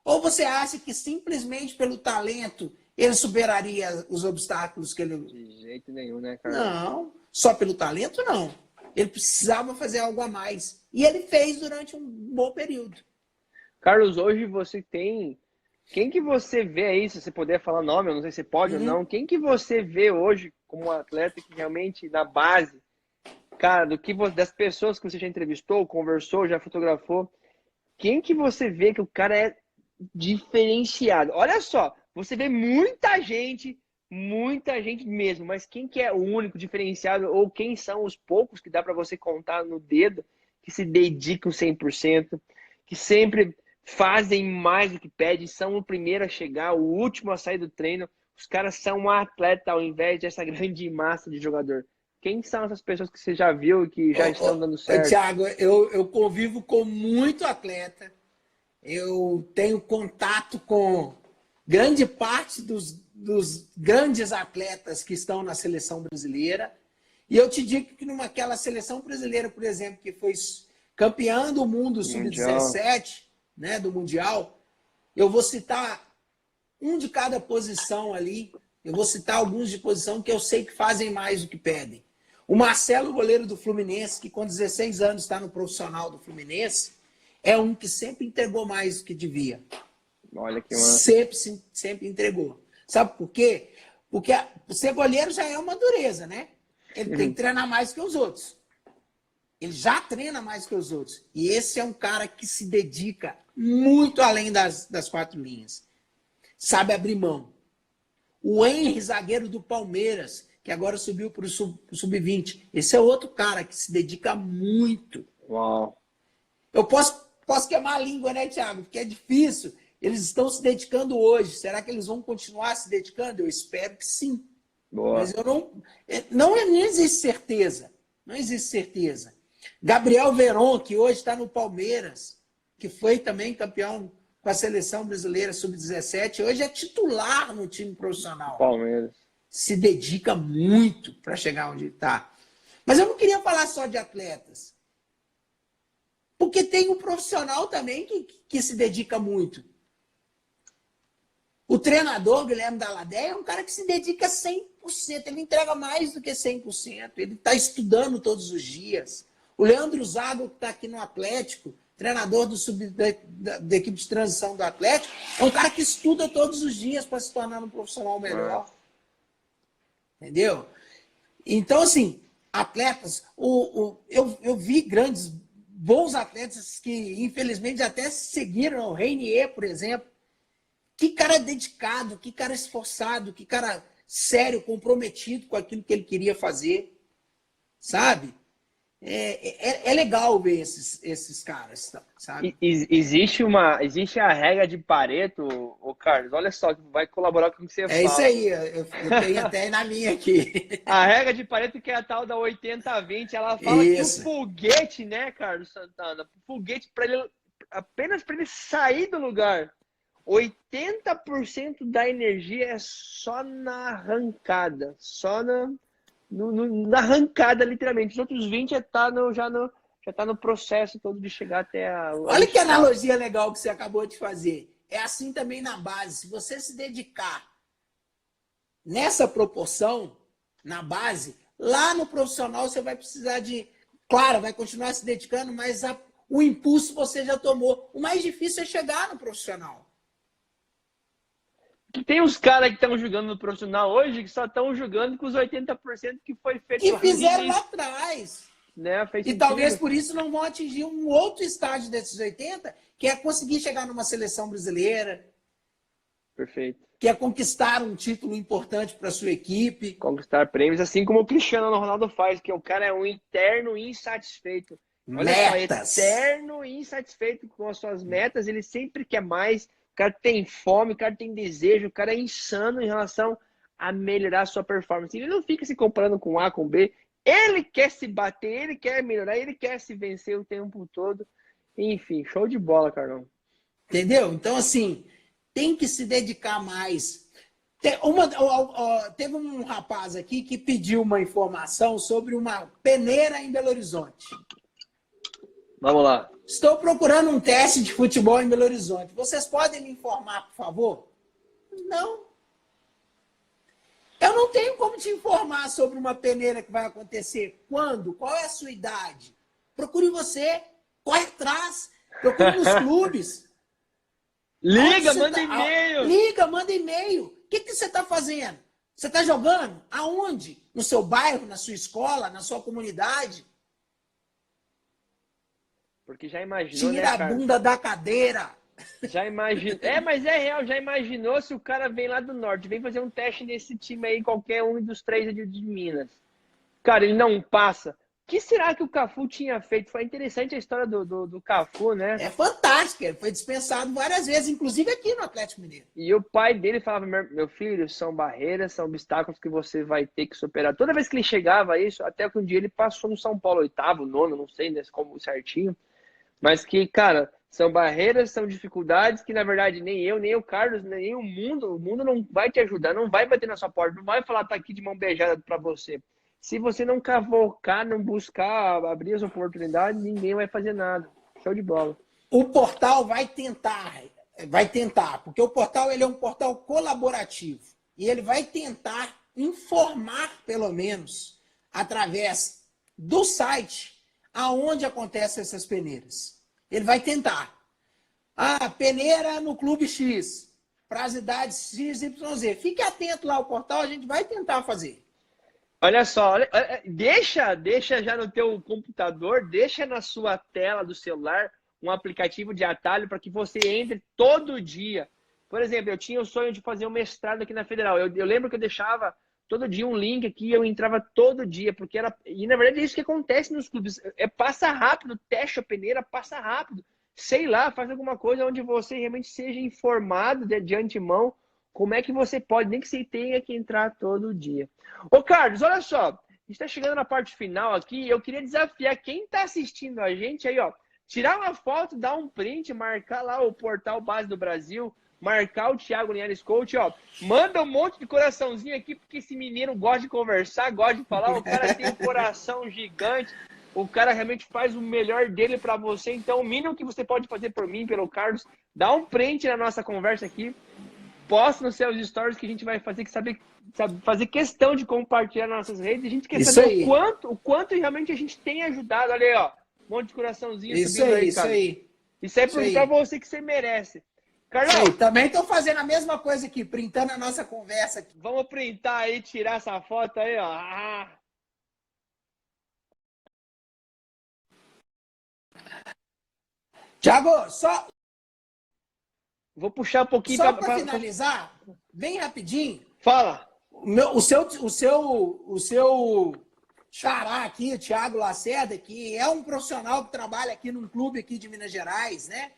Ou você acha que simplesmente pelo talento ele superaria os obstáculos que ele... De jeito nenhum, né, cara? Não, só pelo talento não. Ele precisava fazer algo a mais. E ele fez durante um bom período. Carlos, hoje você tem... Quem que você vê aí, se você puder falar nome, eu não sei se pode ou não, quem que você vê hoje como um atleta que realmente, na base, cara, das pessoas que você já entrevistou, conversou, já fotografou, quem que você vê que o cara é diferenciado? Olha só, você vê muita gente mesmo, mas quem que é o único diferenciado ou quem são os poucos que dá para você contar no dedo que se dedicam 100%, que sempre fazem mais do que pedem, são o primeiro a chegar, o último a sair do treino. Os caras são um atleta ao invés dessa grande massa de jogador. Quem são essas pessoas que você já viu e que já estão dando certo? Thiago, eu convivo com muito atleta. Eu tenho contato com grande parte dos grandes atletas que estão na seleção brasileira. E eu te digo que naquela seleção brasileira, por exemplo, que foi campeã do mundo sub-17, né, do Mundial, eu vou citar um de cada posição ali. Eu vou citar alguns de posição que eu sei que fazem mais do que pedem. O Marcelo, goleiro do Fluminense, que com 16 anos está no profissional do Fluminense, é um que sempre entregou mais do que devia. Olha que sempre entregou. Sabe por quê? Porque ser goleiro já é uma dureza, né? Ele tem que treinar mais que os outros. Ele já treina mais que os outros. E esse é um cara que se dedica muito além das quatro linhas. Sabe abrir mão. O Henry, zagueiro do Palmeiras, que agora subiu para o sub-20. Esse é outro cara que se dedica muito. Uau. Eu posso queimar a língua, né, Thiago? Porque é difícil. Eles estão se dedicando hoje. Será que eles vão continuar se dedicando? Eu espero que sim. Boa. Mas não existe certeza. Não existe certeza. Gabriel Veron, que hoje está no Palmeiras, que foi também campeão com a seleção brasileira sub-17, hoje é titular no time profissional. Palmeiras. Se dedica muito para chegar onde está. Mas eu não queria falar só de atletas. Porque tem um profissional também que se dedica muito. O treinador, Guilherme Dalladé, é um cara que se dedica 100%. Ele entrega mais do que 100%. Ele está estudando todos os dias. O Leandro Zago, que está aqui no Atlético, treinador da equipe de transição do Atlético, é um cara que estuda todos os dias para se tornar um profissional melhor. Entendeu? Então, assim, atletas... eu vi bons atletas que, infelizmente, até seguiram. O Reinier, por exemplo. Que cara dedicado, que cara esforçado, que cara sério, comprometido com aquilo que ele queria fazer. Sabe? É legal ver esses caras, sabe? Existe a regra de Pareto, ô Carlos, olha só, que vai colaborar com o que você fala. É isso aí, eu tenho até na minha aqui. A regra de Pareto, que é a tal da 80-20, ela fala que o foguete, né, Carlos Santana, o foguete, apenas para ele sair do lugar 80% da energia é só na arrancada. Só na arrancada, literalmente. Os outros 20 já tá no processo todo de chegar até a... Olha que analogia legal que você acabou de fazer. É assim também na base. Se você se dedicar nessa proporção, na base, lá no profissional você vai precisar de... Claro, vai continuar se dedicando, mas o impulso você já tomou. O mais difícil é chegar no profissional. Tem uns caras que estão jogando no profissional hoje que só estão jogando com os 80% que foi feito. Que fizeram lá atrás. Né? E talvez por isso não vão atingir um outro estágio desses 80, que é conseguir chegar numa seleção brasileira. Perfeito. Que é conquistar um título importante para sua equipe. Conquistar prêmios, assim como o Cristiano Ronaldo faz, que o cara é um eterno insatisfeito. Olha metas. Só, eterno insatisfeito com as suas metas, ele sempre quer mais. O cara tem fome, o cara tem desejo, o cara é insano em relação a melhorar a sua performance. Ele não fica se comparando com A, com B. Ele quer se bater, ele quer melhorar, ele quer se vencer o tempo todo. Enfim, show de bola, Carlão. Entendeu? Então, assim, tem que se dedicar mais. Teve um rapaz aqui que pediu uma informação sobre uma peneira em Belo Horizonte. Vamos lá. Estou procurando um teste de futebol em Belo Horizonte. Vocês podem me informar, por favor? Não. Eu não tenho como te informar sobre uma peneira que vai acontecer. Quando? Qual é a sua idade? Procure você. Corre atrás. Procure nos clubes. Liga, manda e-mail. Liga, manda e-mail. O que você está fazendo? Você está jogando? Aonde? No seu bairro, na sua escola, na sua comunidade? Porque já imaginou, Tira a bunda da cadeira. Já imaginou. Mas é real, já imaginou se o cara vem lá do norte, vem fazer um teste nesse time aí, qualquer um dos três de Minas. Cara, ele não passa. O que será que o Cafu tinha feito? Foi interessante a história do Cafu, né? É fantástica. Ele foi dispensado várias vezes, inclusive aqui no Atlético Mineiro. E o pai dele falava, meu filho, são barreiras, são obstáculos que você vai ter que superar. Toda vez que ele chegava a isso, até que um dia ele passou no São Paulo, oitavo, nono, não sei né, como certinho. Mas que, cara, são barreiras, são dificuldades que, na verdade, nem eu, nem o Carlos, nem o mundo não vai te ajudar, não vai bater na sua porta, não vai falar, tá aqui de mão beijada para você. Se você não cavocar, não buscar abrir as oportunidades, ninguém vai fazer nada. Show de bola. O portal vai tentar, porque o portal ele é um portal colaborativo. E ele vai tentar informar, pelo menos, através do site, aonde acontecem essas peneiras. Ele vai tentar. Peneira no Clube X, para as idades XYZ. Fique atento lá ao portal, a gente vai tentar fazer. Olha só, deixa já no teu computador, deixa na sua tela do celular um aplicativo de atalho para que você entre todo dia. Por exemplo, eu tinha o sonho de fazer um mestrado aqui na Federal. Eu lembro que eu deixava todo dia um link aqui, eu entrava todo dia, porque era... E na verdade é isso que acontece nos clubes. Passa rápido, testa a peneira, passa rápido. Sei lá, faz alguma coisa onde você realmente seja informado de antemão como é que você pode, nem que você tenha que entrar todo dia. Ô Carlos, olha só, a gente está chegando na parte final aqui, eu queria desafiar quem está assistindo a gente aí, ó, tirar uma foto, dar um print, marcar lá o Portal Base do Brasil, marcar o Thiago Linhares Coach, ó, manda um monte de coraçãozinho aqui, porque esse menino gosta de conversar, gosta de falar, o cara tem um coração gigante, o cara realmente faz o melhor dele para você, então o mínimo que você pode fazer por mim, pelo Carlos, dá um print na nossa conversa aqui, posta nos seus stories que a gente vai fazer, fazer questão de compartilhar nas nossas redes. A gente quer saber o quanto realmente a gente tem ajudado. Olha aí, ó. Um monte de coraçãozinho subindo aí, cara. Isso aí pra você que você merece. Carlão, também estou fazendo a mesma coisa aqui, printando a nossa conversa aqui. Vamos printar aí, tirar essa foto aí, ó. Thiago, só... Vou puxar um pouquinho só para finalizar, bem rapidinho. Fala. O seu xará aqui, o Thiago Lacerda, que é um profissional que trabalha aqui num clube aqui de Minas Gerais, né?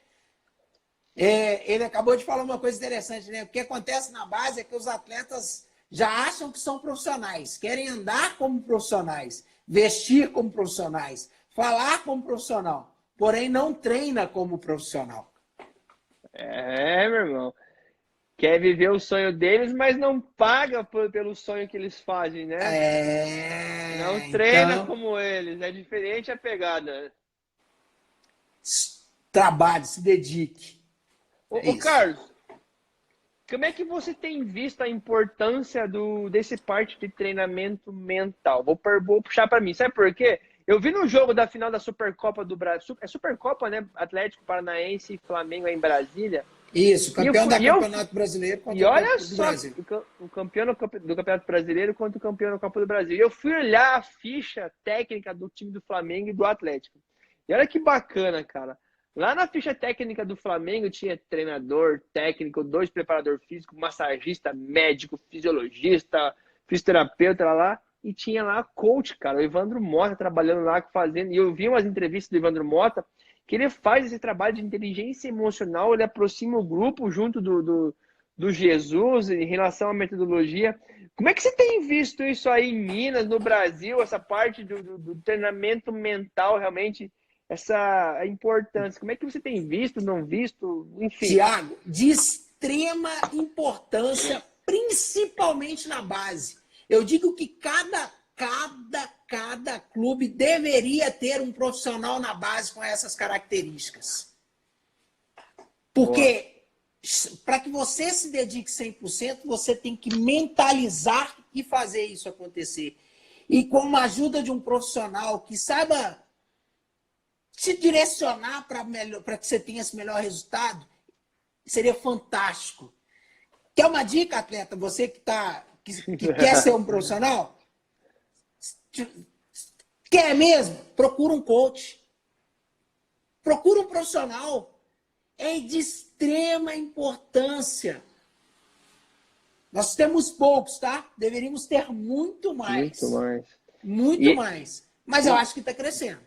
Ele acabou de falar uma coisa interessante, né? O que acontece na base é que os atletas já acham que são profissionais, querem andar como profissionais, vestir como profissionais, falar como profissional, porém não treina como profissional. Meu irmão. quer viver o sonho deles, mas não paga pelo sonho que eles fazem, né? Não treina Então, como eles. É diferente a pegada. trabalhe, se dedique. É Ô isso. Carlos, como é que você tem visto a importância desse parte de treinamento mental? Vou puxar para mim. Sabe por quê? Eu vi no jogo da final da Supercopa do Brasil. É Supercopa, né? Atlético Paranaense e Flamengo em Brasília. Isso, E eu campeão fui, da Campeonato Brasileiro e contra o olha campeão do só, Brasil. o campeão do Campeonato Brasileiro contra o campeão da Copa do Brasil. E eu fui olhar a ficha técnica do time do Flamengo e do Atlético. E olha que bacana, cara. Lá na ficha técnica do Flamengo tinha treinador, técnico, 2 preparador físico, massagista, médico, fisiologista, fisioterapeuta lá. E tinha lá coach, cara, o Evandro Mota trabalhando lá, fazendo. E eu vi umas entrevistas do Evandro Mota que ele faz esse trabalho de inteligência emocional, ele aproxima o grupo junto do Jesus em relação à metodologia. Como é que você tem visto isso aí em Minas, no Brasil, essa parte do treinamento mental, realmente, essa importância? Como é que você tem visto, não visto, enfim? Tiago, de extrema importância, principalmente na base. Eu digo que cada clube deveria ter um profissional na base com essas características. Porque para que você se dedique 100%, você tem que mentalizar e fazer isso acontecer. E com a ajuda de um profissional que saiba te direcionar para que você tenha esse melhor resultado, seria fantástico. Quer uma dica, atleta? Você que quer ser um profissional? Quer mesmo? Procura um coach. Procura um profissional. É de extrema importância. Nós temos poucos, tá? Deveríamos ter muito mais. Muito mais. Muito mais. Mas eu acho que está crescendo.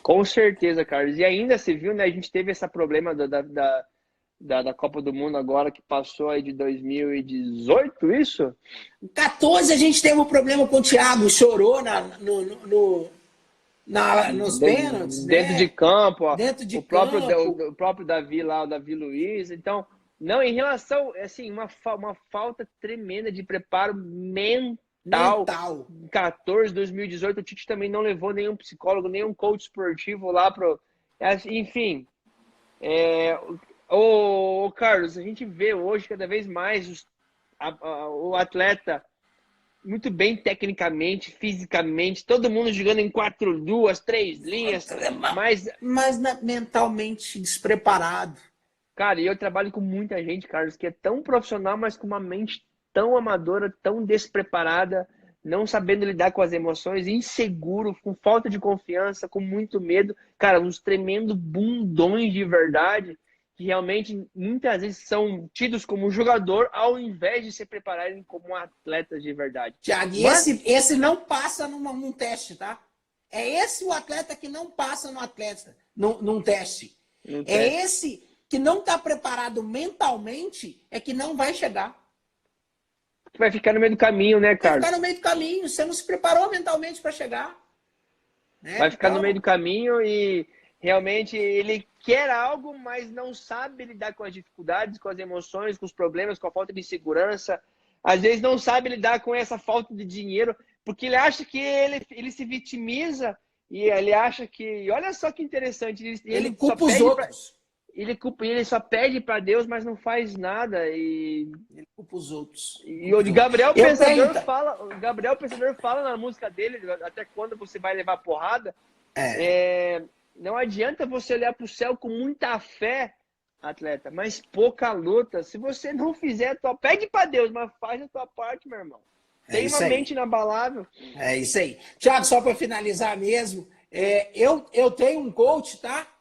Com certeza, Carlos. E ainda se viu, né? A gente teve esse problema da Copa do Mundo agora, que passou aí de 2018, isso? Em 14 a gente teve um problema com o Thiago, chorou nos pênaltis, Dentro né? de campo, ó. Dentro de O campo. próprio Davi lá, o Davi Luiz. Então, não, em relação, assim, uma falta tremenda de preparo mental. Mental. Em 14, 2018, o Tite também não levou nenhum psicólogo, nenhum coach esportivo lá pro. Enfim. Ô, Carlos, a gente vê hoje cada vez mais o atleta muito bem tecnicamente, fisicamente, todo mundo jogando em 4, 2, 3 linhas, mas mentalmente despreparado. Cara, e eu trabalho com muita gente, Carlos, que é tão profissional, mas com uma mente tão amadora, tão despreparada, não sabendo lidar com as emoções, inseguro, com falta de confiança, com muito medo. Cara, uns tremendo bundões de verdade, que realmente muitas vezes são tidos como jogador, ao invés de se prepararem como atletas de verdade. Tiago, e esse não passa num teste, tá? É esse o atleta que não passa num teste. É esse que não está preparado mentalmente, é que não vai chegar. Vai ficar no meio do caminho, né, Carlos? Vai ficar no meio do caminho. Você não se preparou mentalmente para chegar. Né? Vai ficar no meio do caminho e realmente ele quer algo, mas não sabe lidar com as dificuldades, com as emoções, com os problemas, com a falta de segurança. Às vezes não sabe lidar com essa falta de dinheiro, porque ele acha que ele se vitimiza e ele acha que... Olha só que interessante. Ele culpa os outros. Ele só pede para Deus, mas não faz nada. Ele culpa os outros. E o Gabriel Pensador fala na música dele, até quando você vai levar porrada. Não adianta você olhar para o céu com muita fé, atleta, mas pouca luta. Se você não fizer, pede para Deus, mas faz a tua parte, meu irmão. Tem uma mente inabalável. É isso aí. Tiago, só para finalizar mesmo, eu tenho um coach, tá?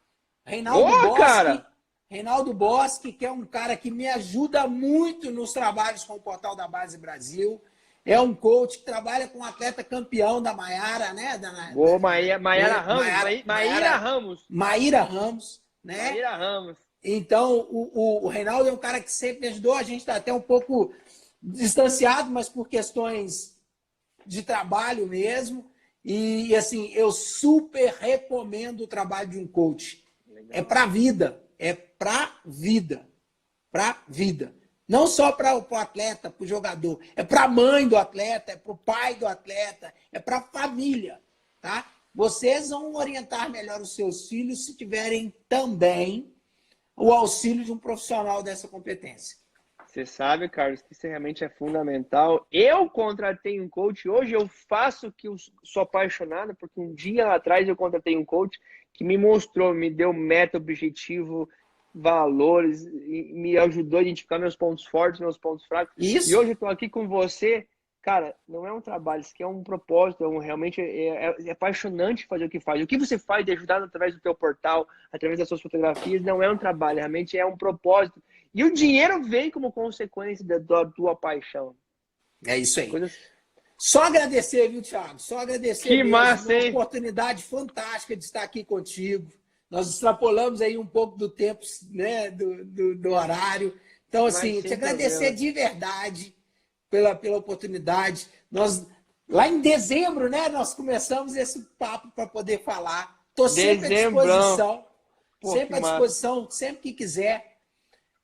Reinaldo Bosque, que é um cara que me ajuda muito nos trabalhos com o Portal da Base Brasil. É um coach que trabalha com um atleta campeão da Maiara, né? Maíra Ramos, né? Maíra Ramos. Então, o Reinaldo é um cara que sempre me ajudou. A gente está até um pouco distanciado, mas por questões de trabalho mesmo. E, assim, eu super recomendo o trabalho de um coach. Legal. É para a vida. É para vida. Para vida. Não só para o atleta, para o jogador. É para a mãe do atleta, é para o pai do atleta, é para a família. Tá? Vocês vão orientar melhor os seus filhos se tiverem também o auxílio de um profissional dessa competência. Você sabe, Carlos, que isso realmente é fundamental. Eu contratei um coach, hoje eu faço o que eu sou apaixonado, porque um dia lá atrás eu contratei um coach que me mostrou, me deu meta, objetivo, valores, e me ajudou a identificar meus pontos fortes, meus pontos fracos. Isso. E hoje eu estou aqui com você. Cara, não é um trabalho, isso aqui é um propósito, realmente é apaixonante fazer o que faz. O que você faz de ajudar através do teu portal, através das suas fotografias, não é um trabalho, realmente é um propósito. E o dinheiro vem como consequência da tua paixão. É isso aí. Coisas... Só agradecer, viu, Thiago? Só agradecer que mesmo. massa, hein? Uma oportunidade fantástica de estar aqui contigo. Nós extrapolamos aí um pouco do tempo, né, do horário. Então, assim, te agradecer de verdade pela oportunidade. Nós, lá em dezembro, né, nós começamos esse papo para poder falar. Estou sempre à disposição. Sempre à disposição, sempre que quiser.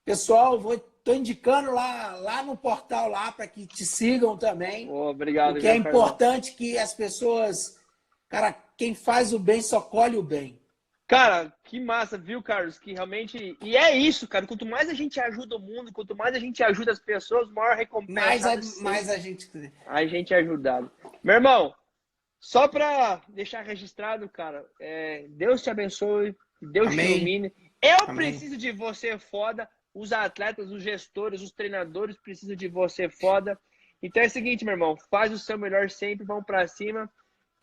Pessoal, estou indicando lá no portal lá para que te sigam também. Obrigado. Porque é importante que as pessoas... Cara, quem faz o bem só colhe o bem. Cara, que massa, viu, Carlos? Que realmente... E é isso, cara. Quanto mais a gente ajuda o mundo, quanto mais a gente ajuda as pessoas, maior recompensa. Mais a gente... A gente é ajudado. Meu irmão, só para deixar registrado, cara, Deus te abençoe, Deus te ilumine. Eu preciso de você foda. Os atletas, os gestores, os treinadores precisam de você foda. Então é o seguinte, meu irmão, faz o seu melhor sempre, vamos pra cima.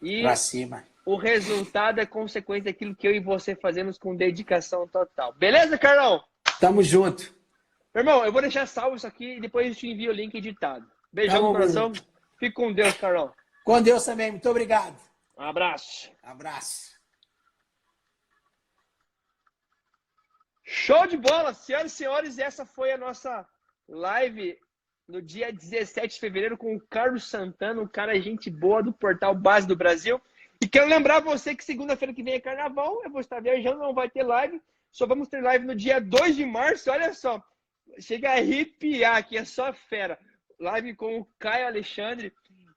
E pra cima. O resultado é consequência daquilo que eu e você fazemos com dedicação total. Beleza, Carlão? Tamo junto. Meu irmão, eu vou deixar salvo isso aqui e depois eu te envio o link editado. Beijão no coração. Fique com Deus, Carlão. Com Deus também. Muito obrigado. Um abraço. Abraço. Show de bola, senhoras e senhores, essa foi a nossa live no dia 17 de fevereiro com o Carlos Santana, um cara gente boa do portal Base do Brasil. E quero lembrar você que segunda-feira que vem é carnaval, eu vou estar viajando, não vai ter live, só vamos ter live no dia 2 de março, olha só, chega a arrepiar aqui, é só fera. Live com o Caio Alexandre,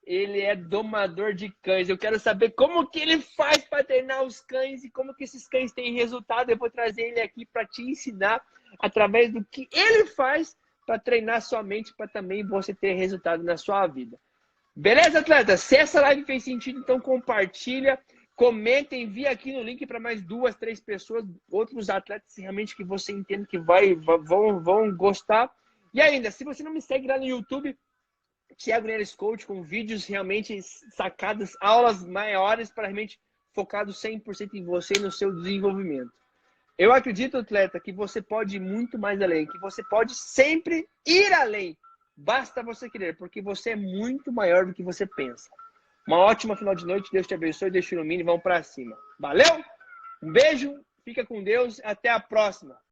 ele é domador de cães. Eu quero saber como que ele faz para treinar os cães e como que esses cães têm resultado. Eu vou trazer ele aqui para te ensinar através do que ele faz para treinar sua mente, para também você ter resultado na sua vida. Beleza, atleta? Se essa live fez sentido, então compartilha, comenta, envia aqui no link para mais 2, 3 pessoas, outros atletas realmente que você entende que vão gostar. E ainda, se você não me segue lá no YouTube, Thiago Neres Coach, com vídeos realmente sacados, aulas maiores para realmente focado 100% em você e no seu desenvolvimento. Eu acredito, atleta, que você pode ir muito mais além, que você pode sempre ir além. Basta você querer, porque você é muito maior do que você pensa. Uma ótima final de noite, Deus te abençoe, Deus te ilumine, vamos para cima. Valeu? Um beijo, fica com Deus, até a próxima.